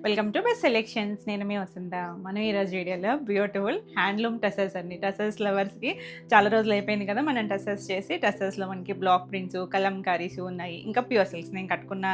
Welcome to best selections. నేను మీ వసంత. మనం ఈరోజు వీడియోలో బ్యూటిఫుల్ హ్యాండ్లూమ్ టసల్స్ అండి. టసల్స్ లవర్స్కి చాలా రోజులు అయిపోయింది కదా మనం టసల్స్ చేసి. టసల్స్లో మనకి బ్లాక్ ప్రింట్స్, కలంకారీస్ ఉన్నాయి, ఇంకా ప్యూర్ సిల్క్స్. నేను కట్టుకున్న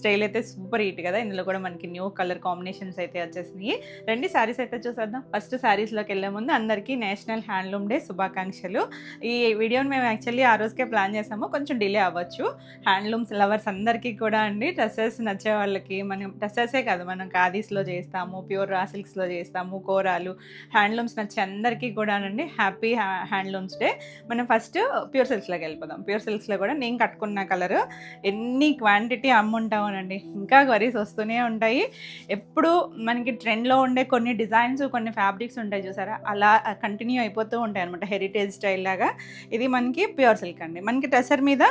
స్టైల్ అయితే సూపర్ హిట్ కదా. ఇందులో కూడా మనకి న్యూ కలర్ కాంబినేషన్స్ అయితే వచ్చేసినాయి. రెండు శారీస్ అయితే చూసేద్దాం. ఫస్ట్ శారీస్లోకి వెళ్ళే ముందు అందరికీ నేషనల్ హ్యాండ్లూమ్ డే శుభాకాంక్షలు. ఈ వీడియోని మేము యాక్చువల్లీ ఆ రోజుకే ప్లాన్ చేసాము, కొంచెం డిలే అవ్వచ్చు. హ్యాండ్లూమ్స్ లవర్స్ అందరికీ కూడా అండి, టసల్స్ నచ్చే వాళ్ళకి, మనం టసల్సే కాదు, మనం ఖాదీస్లో చేస్తాము, ప్యూర్ రా సిల్క్స్లో చేస్తాము, కోరాలు, హ్యాండ్లూమ్స్ నచ్చే అందరికీ కూడా అండి హ్యాపీ హ్యాండ్లూమ్స్ డే. మనం ఫస్ట్ ప్యూర్ సిల్క్స్లోకి వెళ్ళిపోదాం. ప్యూర్ సిల్క్స్లో కూడా నేను కట్టుకున్న కలర్ ఎన్ని క్వాంటిటీ అమ్ముంటామోనండి, ఇంకా క్వరీస్ వస్తూనే ఉంటాయి. ఎప్పుడు మనకి ట్రెండ్లో ఉండే కొన్ని డిజైన్స్, కొన్ని ఫ్యాబ్రిక్స్ ఉంటాయి చూసారా, అలా కంటిన్యూ అయిపోతూ ఉంటాయి అనమాట, హెరిటేజ్ స్టైల్ లాగా. ఇది మనకి ప్యూర్ సిల్క్ అండి. మనకి టసర్ మీద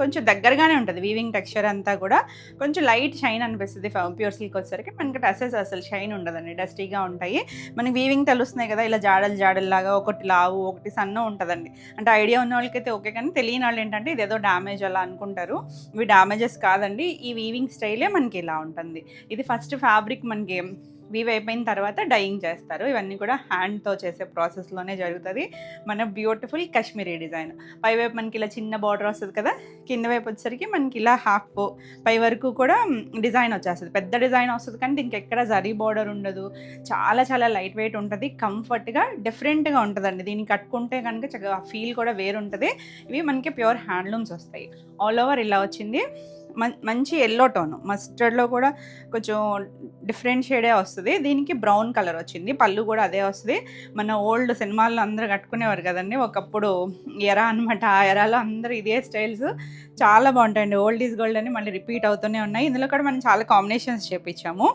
కొంచెం దగ్గరగానే ఉంటుంది వీవింగ్ టెక్స్చర్ అంతా కూడా, కొంచెం లైట్ షైన్ అనిపిస్తుంది. ప్యూర్ సిల్క్ వచ్చేసరికి మనకి టసెస్ అసలు షైన్ ఉండదండి, డస్టీగా ఉంటాయి. మనకి వీవింగ్ తెలుస్తున్నాయి కదా, ఇలా జాడల్లాగా, ఒకటి లావు ఒకటి సన్న ఉంటుందండి. అంటే ఐడియా ఉన్న వాళ్ళకైతే ఓకే, కానీ తెలియని వాళ్ళు ఏంటంటే ఇదేదో డ్యామేజ్ అలా అనుకుంటారు. ఇవి డ్యామేజెస్ కాదండి, ఈ వీవింగ్ స్టైలే మనకి ఇలా ఉంటుంది. ఇది ఫస్ట్ ఫ్యాబ్రిక్ మనకి వీవ్ అయిపోయిన తర్వాత డైయింగ్ చేస్తారు. ఇవన్నీ కూడా హ్యాండ్తో చేసే ప్రాసెస్లోనే జరుగుతుంది. మన బ్యూటిఫుల్ కాశ్మీరీ డిజైన్. పైవైపు మనకి ఇలా చిన్న బార్డర్ వస్తుంది కదా, కింద వైపు వచ్చేసరికి మనకి ఇలా హాఫ్ పై వరకు కూడా డిజైన్ వచ్చేస్తుంది. పెద్ద డిజైన్ వస్తుంది, కానీ దీనికి ఎక్కడ జరీ బార్డర్ ఉండదు. చాలా చాలా లైట్ వెయిట్ ఉంటుంది, కంఫర్ట్గా డిఫరెంట్గా ఉంటుందండి. దీన్ని కట్టుకుంటే కనుక చక్కగా ఫీల్ కూడా వేరుంటుంది. ఇవి మనకి ప్యూర్ హ్యాండ్లూమ్స్ వస్తాయి. ఆల్ ఓవర్ ఇలా వచ్చింది. మంచి ఎల్లో టోను, మస్టర్డ్లో కూడా కొంచెం డిఫరెంట్ షేడే వస్తుంది. దీనికి బ్రౌన్ కలర్ వచ్చింది. పళ్ళు కూడా అదే వస్తుంది. మన ఓల్డ్ సినిమాల్లో అందరూ కట్టుకునేవారు కదండి ఒకప్పుడు, ఎరా అనమాట. ఆ ఎరాలో అందరూ ఇదే స్టైల్స్ చాలా బాగుంటాయండి. ఓల్డ్ ఈజ్ గోల్డ్ అని మళ్ళీ రిపీట్ అవుతూనే ఉన్నాయి. ఇందులో కూడా మనం చాలా కాంబినేషన్స్ చేపించాము.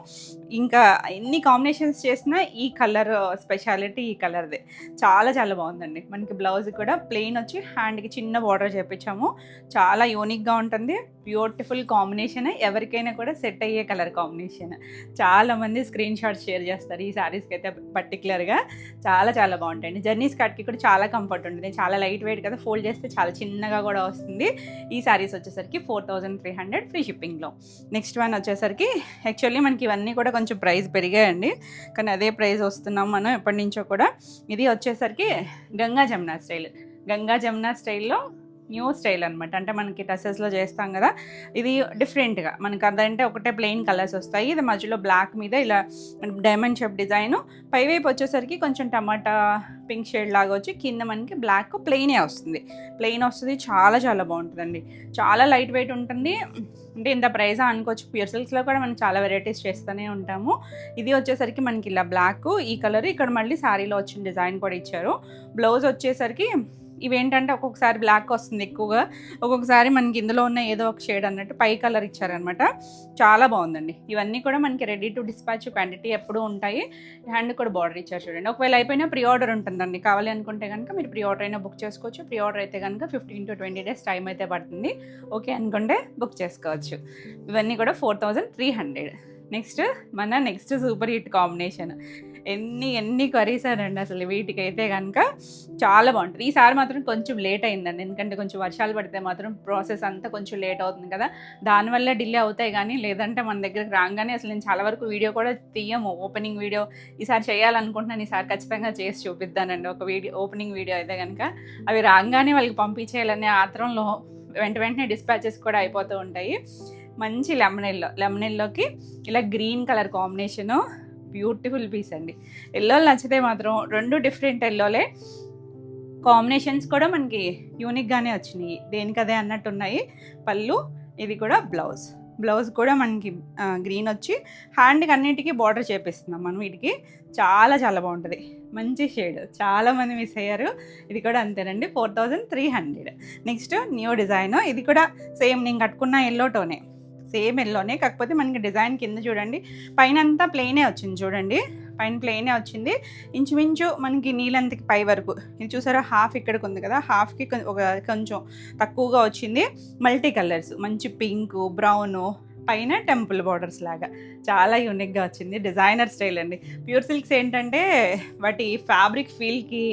ఇంకా ఎన్ని కాంబినేషన్స్ చేసినా ఈ కలర్ స్పెషాలిటీ ఈ కలర్దే. చాలా చాలా బాగుందండి. మనకి బ్లౌజ్ కూడా ప్లెయిన్ వచ్చి హ్యాండ్కి చిన్న బార్డర్ చేపించాము. చాలా యూనిక్గా ఉంటుంది. బ్యూటిఫుల్ కాంబినేషన్, ఎవరికైనా కూడా సెట్ అయ్యే కలర్ కాంబినేషన్. చాలామంది స్క్రీన్ షాట్స్ షేర్ చేస్తారు ఈ శారీస్కి అయితే పర్టికులర్గా. చాలా చాలా బాగుంటాయండి. జర్నీ స్కర్ట్కి కూడా చాలా కంఫర్ట్ ఉంటుంది. చాలా లైట్ వెయిట్ కదా, ఫోల్డ్ చేస్తే చాలా చిన్నగా కూడా వస్తుంది. ఈ శారీస్ వచ్చేసరికి 4300 ఫ్రీ షిప్పింగ్లో. నెక్స్ట్ వన్ వచ్చేసరికి యాక్చువల్లీ మనకి ఇవన్నీ కూడా కొంచెం ప్రైస్ పెరిగాయండి, కానీ అదే ప్రైస్ వస్తున్నాం మనం ఎప్పటి నుంచో కూడా. ఇది వచ్చేసరికి గంగా జమున స్టైల్. గంగా జమున స్టైల్లో న్యూ స్టైల్ అనమాట. అంటే మనకి టసెస్లో చేస్తాం కదా, ఇది డిఫరెంట్గా మనకి అదంటే ఒకటే ప్లెయిన్ కలర్స్ వస్తాయి. ఇది మధ్యలో బ్లాక్ మీద ఇలా డైమండ్ షేప్ డిజైను. పైవైపు వచ్చేసరికి కొంచెం టమాటా పింక్ షేడ్ లాగా వచ్చి కింద మనకి బ్లాక్ ప్లెయినే వస్తుంది. ప్లెయిన్ వస్తుంది. చాలా చాలా బాగుంటుందండి. చాలా లైట్ వెయిట్ ఉంటుంది. అంటే ఇంత ప్రైజా అనుకోవచ్చు. ప్యూర్ సిల్క్స్లో కూడా మనం చాలా వెరైటీస్ చేస్తూనే ఉంటాము. ఇది వచ్చేసరికి మనకి ఇలా బ్లాక్, ఈ కలర్, ఇక్కడ మళ్ళీ శారీలో వచ్చిన డిజైన్ కూడా ఇచ్చారు. బ్లౌజ్ వచ్చేసరికి ఇవేంటంటే ఒక్కొక్కసారి బ్లాక్ వస్తుంది ఎక్కువగా, ఒక్కొక్కసారి మనకి ఇందులో ఉన్న ఏదో ఒక షేడ్ అన్నట్టు పై కలర్ ఇచ్చారనమాట. చాలా బాగుందండి. ఇవన్నీ కూడా మనకి రెడీ టు డిస్పాచ్ క్వాంటిటీ ఎప్పుడూ ఉంటాయి. హ్యాండ్ కూడా బార్డర్ ఇచ్చారు చూడండి. ఒకవేళ అయిపోయినా ప్రీ ఆర్డర్ ఉంటుందండి. కావాలి అనుకుంటే కనుక మీరు ప్రీ ఆర్డర్ అయినా బుక్ చేసుకోవచ్చు. ప్రీ ఆర్డర్ అయితే కనుక 15 to 20 days టైం అయితే పడుతుంది. ఓకే అనుకుంటే బుక్ చేసుకోవచ్చు. ఇవన్నీ కూడా 4300. Next super hit combination. ఎన్ని క్వరీస్ అండి అసలు వీటికైతే కనుక. చాలా బాగుంటుంది. ఈసారి మాత్రం కొంచెం లేట్ అయిందండి, ఎందుకంటే కొంచెం వర్షాలు పడితే మాత్రం ప్రాసెస్ అంతా కొంచెం లేట్ అవుతుంది కదా, దానివల్ల డిలే అవుతాయి. కానీ లేదంటే మన దగ్గరకు రాగానే అసలు నేను చాలా వరకు వీడియో కూడా తీయము. ఓపెనింగ్ వీడియో ఈసారి చేయాలనుకుంటున్నాను. ఈసారి ఖచ్చితంగా చేసి చూపిద్దానండి ఒక ఓపెనింగ్ వీడియో అయితే కనుక. అవి రాగానే వాళ్ళకి పంపించేయాలనే ఆత్రంలో వెంటనే డిస్పాచెస్ కూడా అయిపోతూ ఉంటాయి. మంచి లెమనెల్లోకి ఇలా green colour combination. Beautiful piece అండి. ఎల్లోలు నచ్చితే మాత్రం రెండు డిఫరెంట్ ఎల్లోలే. కాంబినేషన్స్ కూడా మనకి యూనిక్గానే వచ్చినాయి, దేనికదే అన్నట్టు ఉన్నాయి. పళ్ళు, ఇది కూడా బ్లౌజ్ కూడా మనకి గ్రీన్ వచ్చి హ్యాండ్కి అన్నిటికీ బార్డర్ చేపిస్తున్నాం మనం వీటికి. చాలా చాలా బాగుంటుంది. మంచి షేడ్, చాలామంది మిస్ అయ్యారు. ఇది కూడా అంతేనండి, 4300. Next new design. ఇది కూడా సేమ్ నేను కట్టుకున్న ఎల్లో టోనే, సేమ్ ఎల్లోనే, కాకపోతే మనకి డిజైన్ కింద చూడండి పైన అంతా ప్లెయినే వచ్చింది. చూడండి పైన ప్లెయినే వచ్చింది. ఇంచుమించు మనకి నీలంతకి పై వరకు ఇది చూసారా, హాఫ్ ఇక్కడికి ఉంది కదా, హాఫ్కి కొంచెం తక్కువగా వచ్చింది. మల్టీ కలర్స్, మంచి పింక్, బ్రౌను, పైన టెంపుల్ బార్డర్స్ లాగా చాలా యూనిక్గా వచ్చింది. డిజైనర్ స్టైల్ అండి. ప్యూర్ సిల్క్స్ ఏంటంటే వాటి ఫ్యాబ్రిక్ ఫీల్కి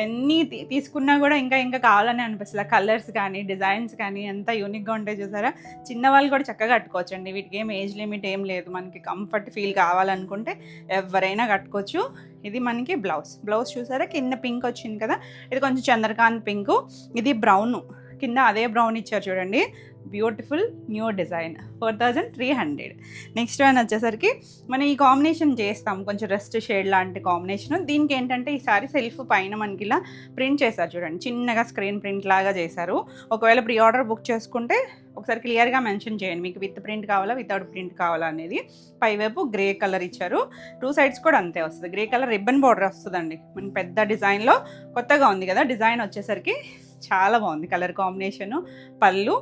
ఎన్ని తీసుకున్నా కూడా ఇంకా ఇంకా కావాలని అనిపిస్తుంది. కలర్స్ కానీ డిజైన్స్ కానీ ఎంత యూనిక్గా ఉంటాయి చూసారా. చిన్నవాళ్ళు కూడా చక్కగా కట్టుకోవచ్చండి. వీటికి ఏం ఏజ్ లిమిట్ ఏం లేదు. మనకి కంఫర్ట్ ఫీల్ కావాలనుకుంటే ఎవరైనా కట్టుకోవచ్చు. ఇది మనకి బ్లౌజ్ చూసారా, కింద పింక్ వచ్చింది కదా, ఇది కొంచెం చంద్రకాంత్ పింక్, ఇది బ్రౌన్, కింద అదే బ్రౌన్ ఇచ్చారు చూడండి. Beautiful new design 4300. Next one వచ్చేసరికి మనం ఈ కాంబినేషన్ చేస్తాం, కొంచెం రెస్ట్ షేడ్ లాంటి కాంబినేషన్. దీనికి ఏంటంటే ఈసారి సెల్ఫ్ పైన మనకి ఇలా ప్రింట్ చేశారు చూడండి, చిన్నగా స్క్రీన్ ప్రింట్ లాగా చేశారు. ఒకవేళ ప్రీ ఆర్డర్ బుక్ చేసుకుంటే ఒకసారి క్లియర్గా మెన్షన్ చేయండి మీకు విత్ ప్రింట్ కావాలా వితౌట్ ప్రింట్ కావాలా అనేది. పైవైపు గ్రే కలర్ ఇచ్చారు, 2 సైడ్స్ కూడా అంతే వస్తుంది. గ్రే కలర్ రిబ్బన్ బార్డర్ వస్తుందండి. మనకి పెద్ద డిజైన్లో కొత్తగా ఉంది కదా, డిజైన్ వచ్చేసరికి చాలా బాగుంది కలర్ కాంబినేషను. పళ్ళు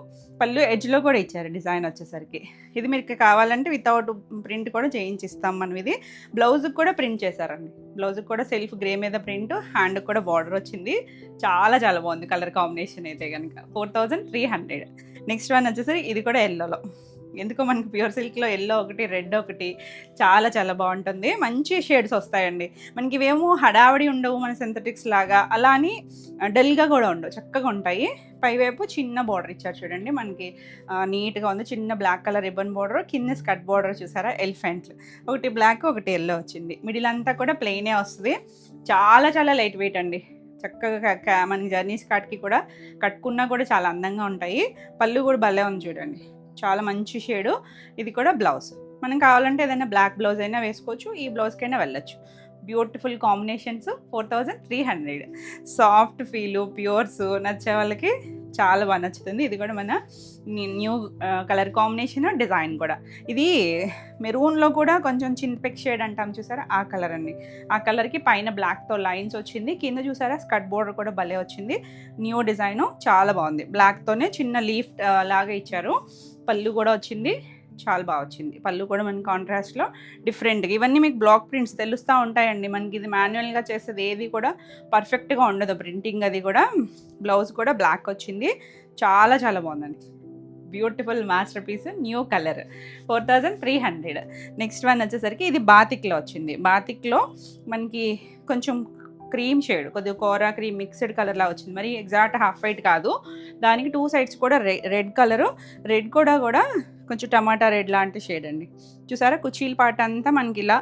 ఎడ్జ్లో కూడా ఇచ్చారు డిజైన్ వచ్చేసరికి. ఇది మీకు కావాలంటే వితౌట్ ప్రింట్ కూడా చేయించిస్తాం మనం. ఇది బ్లౌజ్కి కూడా ప్రింట్ చేశారండి. బ్లౌజ్కి కూడా సెల్ఫ్ గ్రే మీద ప్రింట్, హ్యాండ్కి కూడా బార్డర్ వచ్చింది. చాలా చాలా బాగుంది కలర్ కాంబినేషన్ అయితే కనుక. 4300. నెక్స్ట్ వన్ వచ్చేసరికి ఇది కూడా ఎల్లోలో. ఎందుకో మనకి ప్యూర్ సిల్క్లో ఎల్లో ఒకటి, రెడ్ ఒకటి చాలా చాలా బాగుంటుంది. మంచి షేడ్స్ వస్తాయండి మనకి. ఇవేమో హడావిడి ఉండవు మన సింథటిక్స్ లాగా, అలా అని డల్గా కూడా ఉండవు, చక్కగా ఉంటాయి. పైవైపు చిన్న బార్డర్ ఇచ్చారు చూడండి, మనకి నీట్గా ఉంది. చిన్న బ్లాక్ కలర్ రిబ్బన్ బార్డర్, కింద స్కర్ట్ బార్డర్ చూసారా, ఎలిఫెంట్లు, ఒకటి బ్లాక్ ఒకటి ఎల్లో వచ్చింది. మిడిల్ అంతా కూడా ప్లెయినే వస్తుంది. చాలా చాలా లైట్ వెయిట్ అండి. చక్కగా మన జర్నీస్ కార్డ్కి కూడా కట్టుకున్నా కూడా చాలా అందంగా ఉంటాయి. పళ్ళు కూడా భలే ఉంది చూడండి, చాలా మంచి షేడు. ఇది కూడా బ్లౌజ్. మనం కావాలంటే ఏదైనా బ్లాక్ బ్లౌజ్ అయినా వేసుకోవచ్చు, ఈ బ్లౌజ్కైనా వెళ్ళచ్చు. Beautiful combinations. 4300. Soft feel, pures నచ్చే వాళ్ళకి చాలా బాగా నచ్చుతుంది. ఇది కూడా మన న్యూ కలర్ కాంబినేషన్, డిజైన్ కూడా. ఇది మెరూన్లో కూడా కొంచెం చింతపెక్ షేడ్ అంటాం చూసారా, ఆ కలర్ అండి. ఆ కలర్కి పైన బ్లాక్తో లైన్స్ వచ్చింది, కింద చూసారా స్కర్ట్ బోర్డర్ కూడా భలే వచ్చింది. న్యూ డిజైను చాలా బాగుంది. బ్లాక్తోనే చిన్న లీఫ్ లాగా ఇచ్చారు. పళ్ళు కూడా వచ్చింది, చాలా బాగా వచ్చింది. పళ్ళు కూడా మనకి కాంట్రాస్ట్లో డిఫరెంట్గా. ఇవన్నీ మీకు బ్లాక్ ప్రింట్స్ తెలుస్తూ ఉంటాయండి మనకి. ఇది మాన్యువల్గా చేసేది ఏది కూడా పర్ఫెక్ట్గా ఉండదు ప్రింటింగ్. అది కూడా బ్లౌజ్ కూడా బ్లాక్ వచ్చింది. చాలా చాలా బాగుందండి. Beautiful masterpiece, new colour. 4300. Next one వచ్చేసరికి ఇది బాతిక్లో వచ్చింది. బాతిక్లో మనకి కొంచెం క్రీమ్ షేడ్, కొద్దిగా కోరా క్రీమ్ మిక్స్డ్ కలర్లా వచ్చింది. మరి ఎగ్జాక్ట్ హాఫ్ వైట్ కాదు, దానికి 2 సైడ్స్ కూడా రెడ్ కలరు. రెడ్ కూడా కొంచెం టమాటా రెడ్ లాంటి షేడ్ అండి. చూసారా కుచీల పాట అంతా మనకి ఇలా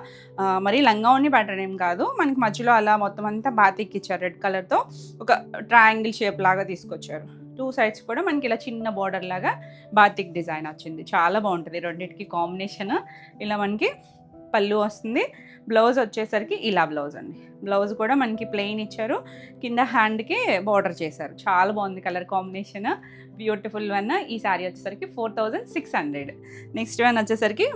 మరి లంగావని ప్యాటర్న్ ఏం కాదు, మనకి మధ్యలో అలా మొత్తం అంతా బాతిక్ ఇచ్చారు. రెడ్ కలర్తో ఒక ట్రయాంగిల్ షేప్ లాగా తీసుకొచ్చారు. 2 సైడ్స్ కూడా మనకి ఇలా చిన్న బార్డర్ లాగా బాతిక్ డిజైన్ వచ్చింది. చాలా బాగుంటుంది రెండింటికి కాంబినేషన్. ఇలా మనకి పళ్ళు వస్తుంది. బ్లౌజ్ వచ్చేసరికి ఇలా బ్లౌజ్ అండి. బ్లౌజ్ కూడా మనకి ప్లెయిన్ ఇచ్చారు, కింద హ్యాండ్కి బార్డర్ చేశారు. చాలా బాగుంది కలర్ కాంబినేషన్, బ్యూటిఫుల్ వన్. ఈ శారీ వచ్చేసరికి 4600. నెక్స్ట్ వన్ వచ్చేసరికి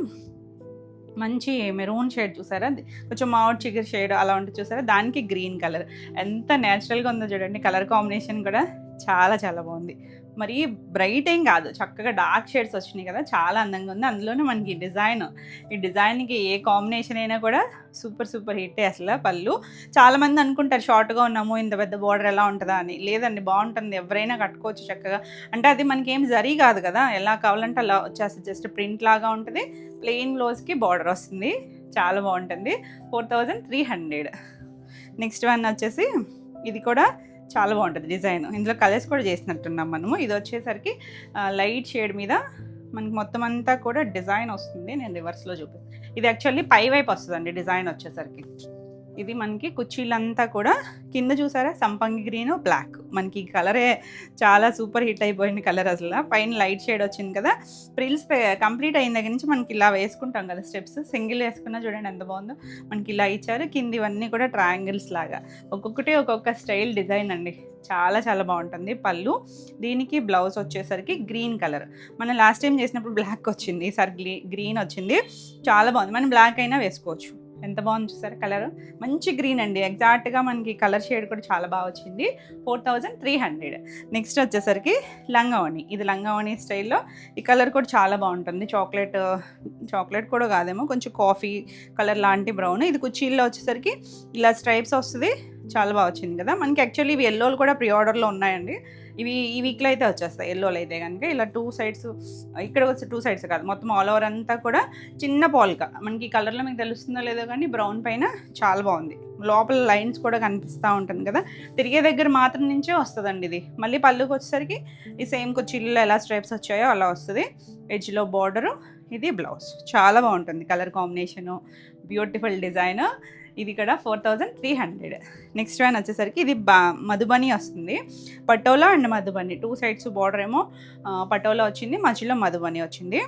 మంచి మెరూన్ షేడ్ చూసారా, కొంచెం మామిడి చిగురు షేడ్ అలా ఉంటుంది చూసారా, దానికి గ్రీన్ కలర్. ఎంత న్యాచురల్గా ఉందో చూడండి. కలర్ కాంబినేషన్ కూడా చాలా చాలా బాగుంది. మరి బ్రైట్ ఏం కాదు, చక్కగా డార్క్ షేడ్స్ వచ్చినాయి కదా, చాలా అందంగా ఉంది. అందులోనే మనకి ఈ డిజైన్కి ఏ కాంబినేషన్ అయినా కూడా సూపర్ హిట్టే అసలు. పళ్ళు చాలామంది అనుకుంటారు షార్ట్గా ఉన్నాము ఇంత పెద్ద బార్డర్ ఎలా ఉంటుందా అని. లేదండి, బాగుంటుంది, ఎవరైనా కట్టుకోవచ్చు చక్కగా. అంటే అది మనకి ఏం జరీ కాదు కదా, ఎలా కావాలంటే అలా వచ్చేస్తుంది. జస్ట్ ప్రింట్ లాగా ఉంటుంది, ప్లెయిన్ బ్లౌజ్కి బార్డర్ వస్తుంది. చాలా బాగుంటుంది. 4300. నెక్స్ట్ వన్ వచ్చేసి ఇది కూడా చాలా బాగుంటుంది డిజైన్. ఇందులో కలర్స్ కూడా చేసినట్టున్నాం మనము. ఇది వచ్చేసరికి లైట్ షేడ్ మీద మనకి మొత్తం అంతా కూడా డిజైన్ వస్తుంది. నేను రివర్స్లో చూపిస్తాను. ఇది యాక్చువల్లీ పై వైపు వస్తుందండి డిజైన్ వచ్చేసరికి. ఇది మనకి కుర్చీలంతా కూడా కింద చూసారా సంపంగి గ్రీన్ బ్లాక్. మనకి ఈ కలరే చాలా సూపర్ హిట్ అయిపోయింది కలర్ అసలు. పైన లైట్ షేడ్ వచ్చింది కదా. ప్రిల్స్ కంప్లీట్ అయిన దగ్గర నుంచి మనకి ఇలా వేసుకుంటాం కదా స్టెప్స్, సింగిల్ వేసుకున్నా చూడండి ఎంత బాగుందో. మనకి ఇలా ఇచ్చారు, కింద ఇవన్నీ కూడా ట్రయాంగిల్స్ లాగా. ఒక్కొక్కటి ఒక్కొక్క స్టైల్ డిజైన్ అండి. చాలా చాలా బాగుంటుంది. పళ్ళు, దీనికి బ్లౌజ్ వచ్చేసరికి గ్రీన్ కలర్. మనం లాస్ట్ టైం చేసినప్పుడు బ్లాక్ వచ్చింది, ఈసారి గ్రీన్ వచ్చింది. చాలా బాగుంది. మనం బ్లాక్ అయినా వేసుకోవచ్చు. ఎంత బాగుంది చూసారు కలర్, మంచి గ్రీన్ అండి. ఎగ్జాక్ట్గా మనకి కలర్ షేడ్ కూడా చాలా బాగా వచ్చింది. 4300. నెక్స్ట్ వచ్చేసరికి లంగావణి. ఇది లంగావణి స్టైల్లో. ఈ కలర్ కూడా చాలా బాగుంటుంది. చాక్లెట్ కూడా కాదేమో, కొంచెం కాఫీ కలర్ లాంటి బ్రౌన్. ఇది కుర్చీల్లో వచ్చేసరికి ఇలా స్ట్రైప్స్ వస్తుంది. చాలా బాగా వచ్చింది కదా. మనకి యాక్చువల్లీ ఇవి ఎల్లోలు కూడా ప్రీ ఆర్డర్లో ఉన్నాయండి. ఇవి ఈ వీక్లో అయితే వచ్చేస్తాయి. ఎల్లోలో అయితే కనుక ఇలా 2 సైడ్స్, ఇక్కడ వచ్చి 2 సైడ్స్ కాదు, మొత్తం ఆల్ ఓవర్ అంతా కూడా చిన్న పోల్కా. మనకి ఈ కలర్లో మీకు తెలుస్తుందో లేదో కానీ బ్రౌన్ పైన చాలా బాగుంది. లోపల లైన్స్ కూడా కనిపిస్తూ ఉంటుంది కదా, తిరిగే దగ్గర మాత్రం నుంచే వస్తుందండి ఇది. మళ్ళీ పళ్ళుకి వచ్చేసరికి ఈ సేమ్ కుచ్చిళ్ళు ఎలా స్ట్రైప్స్ వచ్చాయో అలా వస్తుంది. ఎడ్జ్లో బార్డరు, ఇది బ్లౌజ్. చాలా బాగుంటుంది కలర్ కాంబినేషను, బ్యూటిఫుల్ డిజైన్. ఇది ఇక్కడ 4300. నెక్స్ట్ వన్ వచ్చేసరికి ఇది మధుబని వస్తుంది. Patola and Madhubani 2 sides border ఏమో పటోలా వచ్చింది, మధ్యలో మధుబని వచ్చింది.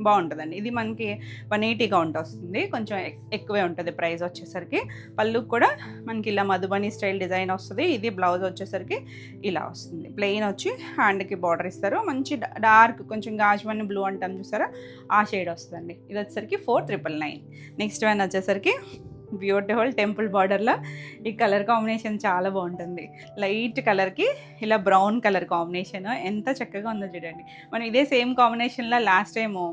బాగుంటుందండి. ఇది మనకి 180 కౌంట్ వస్తుంది, కొంచెం ఎక్కువే ఉంటుంది ప్రైస్ వచ్చేసరికి. పళ్ళుకి కూడా మనకి ఇలా మధుబని స్టైల్ డిజైన్ వస్తుంది. ఇది బ్లౌజ్ వచ్చేసరికి ఇలా వస్తుంది. ప్లెయిన్ వచ్చి హ్యాండ్కి బార్డర్ ఇస్తారు. మంచి డార్క్ కొంచెం గాజువని బ్లూ అంటాం చూసారా, ఆ షేడ్ వస్తుందండి. ఇది వచ్చేసరికి 4999. నెక్స్ట్ వన్ వచ్చేసరికి బ్యూటిఫుల్ టెంపుల్ బార్డర్లో ఈ కలర్ కాంబినేషన్ చాలా బాగుంటుంది. లైట్ కలర్కి ఇలా బ్రౌన్ కలర్ కాంబినేషన్ ఎంత చక్కగా ఉందో చూడండి. మనం ఇదే సేమ్ కాంబినేషన్లో లాస్ట్ టైము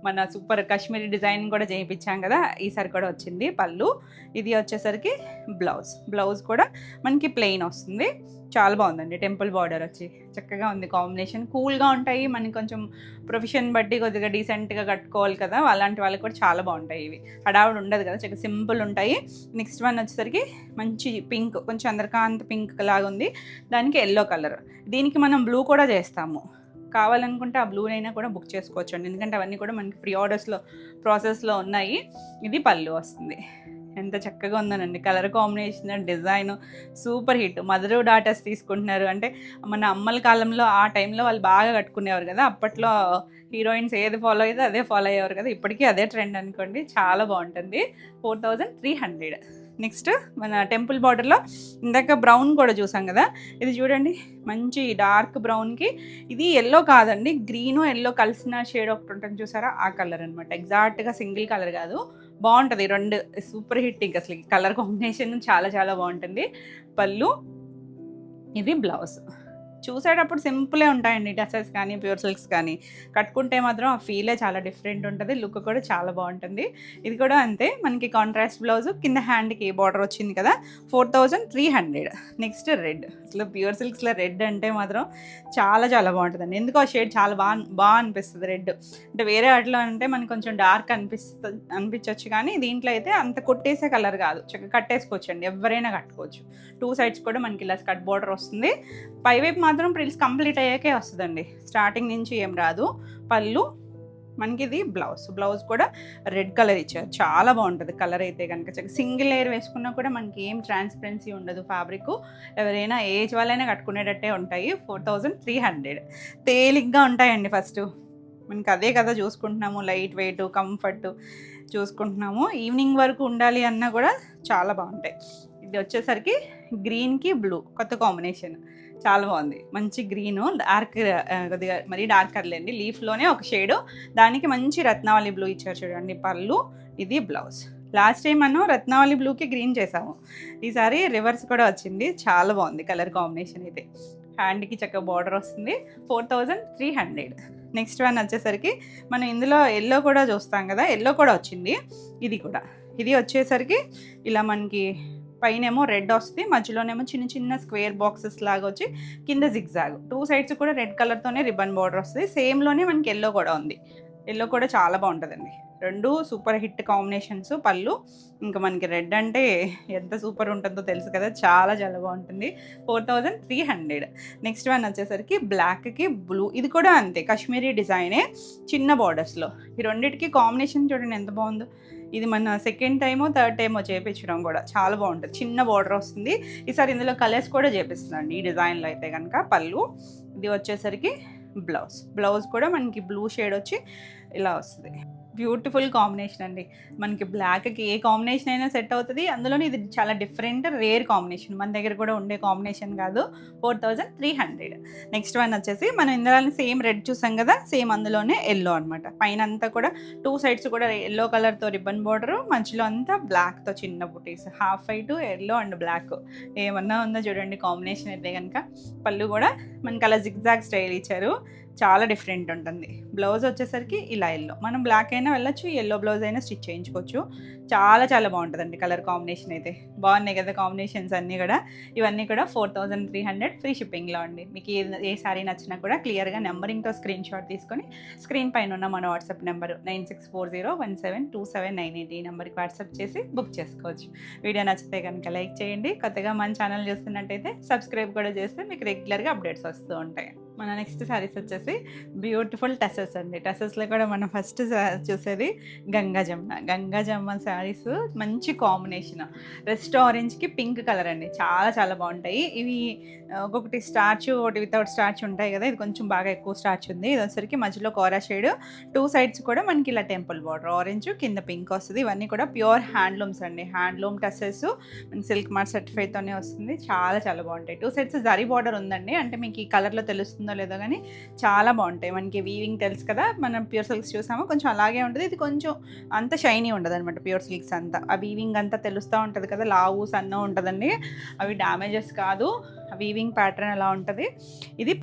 మన సూపర్ కాశ్మీరీ డిజైన్ కూడా చేయించాం కదా, ఈసారి కూడా వచ్చింది పళ్ళు. ఇది వచ్చేసరికి బ్లౌజ్ కూడా మనకి ప్లెయిన్ వస్తుంది. చాలా బాగుందండి. టెంపుల్ బార్డర్ వచ్చి చక్కగా ఉంది కాంబినేషన్. కూల్గా ఉంటాయి. మనకి కొంచెం ప్రొఫెషన్ బట్టి కొద్దిగా డీసెంట్గా కట్టుకోవాలి కదా, అలాంటి వాళ్ళకి కూడా చాలా బాగుంటాయి ఇవి. హడావుడు ఉండదు కదా, చక్కగా సింపుల్ ఉంటాయి. నెక్స్ట్ వన్ వచ్చేసరికి మంచి పింక్, కొంచెం అందరికాంత పింక్ లాగా ఉంది, దానికి ఎల్లో కలర్. దీనికి మనం బ్లూ కూడా చేస్తాము, కావాలనుకుంటే ఆ బ్లూనైనా కూడా బుక్ చేసుకోవచ్చు అండి, ఎందుకంటే అవన్నీ కూడా మనకి ప్రీ ఆర్డర్స్లో ప్రాసెస్లో ఉన్నాయి. ఇది పళ్ళు వస్తుంది. ఎంత చక్కగా ఉందనండి colour combination, design super hit. Mother daughters తీసుకుంటున్నారు అంటే మన అమ్మల కాలంలో ఆ టైంలో వాళ్ళు బాగా కట్టుకునేవారు కదా, అప్పట్లో హీరోయిన్స్ ఏది ఫాలో అయితే అదే ఫాలో అయ్యేవారు కదా, ఇప్పటికీ అదే ట్రెండ్ అనుకోండి. చాలా బాగుంటుంది. 4300. నెక్స్ట్ మన టెంపుల్ బార్డర్లో ఇందాక బ్రౌన్ కూడా చూసాం కదా, ఇది చూడండి మంచి డార్క్ బ్రౌన్కి ఇది ఎల్లో కాదండి, గ్రీను ఎల్లో కలిసిన షేడ్ ఒకటి ఉంటుంది చూసారా, ఆ కలర్ అనమాట. ఎగ్జాక్ట్గా సింగిల్ కలర్ కాదు, బాగుంటుంది. రెండు సూపర్ హిట్. ఇంకా అసలు కలర్ కాంబినేషన్ చాలా చాలా బాగుంటుంది. పళ్ళు, ఇది బ్లౌజ్. చూసేటప్పుడు సింపులే ఉంటాయండి డ్రెస్సెస్ కానీ ప్యూర్ సిల్క్స్ కానీ, కట్టుకుంటే మాత్రం ఆ ఫీలే చాలా డిఫరెంట్ ఉంటుంది. లుక్ కూడా చాలా బాగుంటుంది. ఇది కూడా అంతే, మనకి కాంట్రాస్ట్ బ్లౌజ్, కింద హ్యాండ్కి బార్డర్ వచ్చింది కదా, 4300. Next red. అసలు ప్యూర్ సిల్క్స్లో రెడ్ అంటే మాత్రం చాలా చాలా బాగుంటుందండి. ఎందుకో ఆ షేడ్ చాలా బాగా అనిపిస్తుంది రెడ్. అంటే వేరే వాటిలో అంటే మనకు కొంచెం డార్క్ అనిపించవచ్చు, కానీ దీంట్లో అయితే అంత కొట్టేసే కలర్ కాదు, చక్కగా కట్టేసుకోవచ్చు అండి, ఎవరైనా కట్టుకోవచ్చు. 2 సైడ్స్ కూడా మనకి ఇలా స్కర్ట్ బార్డర్ వస్తుంది. పైవైపు మాత్రం ప్రిల్స్ కంప్లీట్ అయ్యాకే వస్తుందండి, స్టార్టింగ్ నుంచి ఏం రాదు. పళ్ళు, మనకి ఇది బ్లౌజ్ కూడా రెడ్ కలర్ ఇచ్చారు. చాలా బాగుంటుంది కలర్ అయితే కనుక. సింగిల్ లేయర్ వేసుకున్నా కూడా మనకి ఏం ట్రాన్స్పరెన్సీ ఉండదు ఫ్యాబ్రిక్. ఎవరైనా ఏజ్ వాళ్ళైనా కట్టుకునేటట్టే ఉంటాయి. 4300. తేలిగ్గా ఉంటాయండి. ఫస్ట్ మనకి అదే కదా చూసుకుంటున్నాము, లైట్ వెయిట్ కంఫర్ట్ చూసుకుంటున్నాము. ఈవినింగ్ వరకు ఉండాలి అన్నా కూడా చాలా బాగుంటాయి. ఇది వచ్చేసరికి గ్రీన్కి బ్లూ కొత్త కాంబినేషన్, చాలా బాగుంది. మంచి గ్రీను, డార్క్ కొద్దిగా మరీ డార్క్ అర్లేండి, లీఫ్లోనే ఒక షేడు, దానికి మంచి రత్నావళి బ్లూ ఇచ్చారు చూడండి. పళ్ళు, ఇది బ్లౌజ్. లాస్ట్ టైం మనం రత్నావళి బ్లూకి గ్రీన్ చేసాము, ఈసారి రివర్స్ కూడా వచ్చింది. చాలా బాగుంది కలర్ కాంబినేషన్ అయితే. హ్యాండ్కి చక్కగా బార్డర్ వస్తుంది. 4300. నెక్స్ట్ వన్ వచ్చేసరికి మనం ఇందులో ఎల్లో కూడా చూస్తాం కదా, ఎల్లో కూడా వచ్చింది. ఇది వచ్చేసరికి ఇలా మనకి పైనేమో రెడ్ వస్తుంది, మధ్యలోనేమో చిన్న చిన్న స్క్వేర్ బాక్సెస్ లాగా వచ్చి కింద జిగ్జాగ్. 2 సైడ్స్ కూడా రెడ్ కలర్తోనే రిబ్బన్ బార్డర్ వస్తుంది. సేమ్లోనే మనకి ఎల్లో కూడా ఉంది. ఎల్లో కూడా చాలా బాగుంటుందండి. 2 సూపర్ హిట్ కాంబినేషన్స్. పళ్ళు, ఇంకా మనకి రెడ్ అంటే ఎంత సూపర్ ఉంటుందో తెలుసు కదా, చాలా చాలా బాగుంటుంది. 4300. నెక్స్ట్ వన్ వచ్చేసరికి బ్లాక్కి బ్లూ. ఇది కూడా అంతే, కాశ్మీరీ డిజైనే, చిన్న బార్డర్స్లో. ఈ రెండింటికి కాంబినేషన్ చూడండి ఎంత బాగుందో. ఇది మన సెకండ్ టైమో థర్డ్ టైమో చేయించడం కూడా చాలా బాగుంటుంది. చిన్న బార్డర్ వస్తుంది. ఈసారి ఇందులో కలర్స్ కూడా చేపిస్తుందండి ఈ డిజైన్లో అయితే కనుక. పళ్ళు, ఇది వచ్చేసరికి బ్లౌజ్ కూడా మనకి బ్లూ షేడ్ వచ్చి ఇలా వస్తుంది. బ్యూటిఫుల్ కాంబినేషన్ అండి. మనకి బ్లాక్కి ఏ కాంబినేషన్ అయినా సెట్ అవుతుంది. అందులోనే ఇది చాలా డిఫరెంట్ రేర్ కాంబినేషన్, మన దగ్గర కూడా ఉండే కాంబినేషన్ కాదు. 4300. నెక్స్ట్ వన్ వచ్చేసి మనం ఇందులో సేమ్ రెడ్ చూసాం కదా, సేమ్ అందులోనే ఎల్లో అనమాట. పైన అంతా కూడా 2 సైడ్స్ కూడా ఎల్లో కలర్తో రిబ్బన్ బార్డరు, మధ్యలో అంతా బ్లాక్తో చిన్న బుటీస్. Half white, yellow and black ఏమన్నా ఉందో చూడండి కాంబినేషన్ అయితే కనుక. పళ్ళు కూడా మనకి అలా జిగ్జాగ్ స్టైల్ ఇచ్చారు, చాలా డిఫరెంట్ ఉంటుంది. బ్లౌజ్ వచ్చేసరికి ఇలా ఎల్లో, మనం బ్లాక్ అయినా వెళ్ళొచ్చు, ఎల్లో బ్లౌజ్ అయినా స్టిచ్ చేయించుకోవచ్చు. చాలా చాలా బాగుంటుందండి కలర్ కాంబినేషన్ అయితే. బాగున్నాయి కదా కాంబినేషన్స్ అన్నీ కూడా. ఇవన్నీ కూడా 4300 ఫ్రీ షిప్పింగ్లో అండి. మీకు ఏ శారీ నచ్చినా కూడా క్లియర్గా నెంబరింగ్తో స్క్రీన్ షాట్ తీసుకొని స్క్రీన్ పైన ఉన్న మన వాట్సాప్ నెంబరు 9640172798 ఈ నెంబర్కి వాట్సాప్ చేసి బుక్ చేసుకోవచ్చు. వీడియో నచ్చితే కనుక లైక్ చేయండి. కొత్తగా మన ఛానల్ చూస్తున్నట్టయితే సబ్స్క్రైబ్ కూడా చేస్తే మీకు రెగ్యులర్గా అప్డేట్స్ వస్తూ ఉంటాయి. మన నెక్స్ట్ శారీస్ వచ్చేసి బ్యూటిఫుల్ టసెస్ అండి. టసెస్లో కూడా మనం ఫస్ట్ చూసేది గంగా జమున శారీస్. మంచి కాంబినేషన్, రెస్ట్ ఆరెంజ్కి పింక్ కలర్ అండి. చాలా చాలా బాగుంటాయి ఇవి. ఒక్కొక్కటి స్టార్చ్, ఒకటి వితౌట్ స్టార్చ్ ఉంటాయి కదా. ఇది కొంచెం బాగా ఎక్కువ స్టార్చ్ ఉంది. ఇది వచ్చేసరికి మధ్యలో కోరా షేడ్, 2 సైడ్స్ కూడా మనకి ఇలా టెంపుల్ బార్డర్ ఆరెంజ్, కింద పింక్ వస్తుంది. ఇవన్నీ కూడా ప్యూర్ హ్యాండ్లూమ్స్ అండి. హ్యాండ్లూమ్ టసెస్, మనకి సిల్క్ మార్క్ సర్టిఫైడ్తోనే వస్తుంది. చాలా చాలా బాగుంటాయి. 2 సైడ్స్ జరీ బార్డర్ ఉందండి. అంటే మీకు ఈ కలర్లో తెలుస్తుందో లేదో కానీ చాలా బాగుంటాయి. మనకి వీవింగ్ తెలుసు కదా, మనం ప్యూర్ సిల్క్స్ చూసామో కొంచెం అలాగే ఉంటుంది. ఇది కొంచెం అంత షైనీ ఉండదు అనమాట. ప్యూర్ సిల్క్స్ అంతా ఆ వీవింగ్ అంతా తెలుస్తూ ఉంటుంది కదా, లావు సన్న ఉంటుందండి. అవి డ్యామేజెస్ కాదు, వీవింగ్ ప్యాటర్న్ అలా ఉంటుంది. ఇది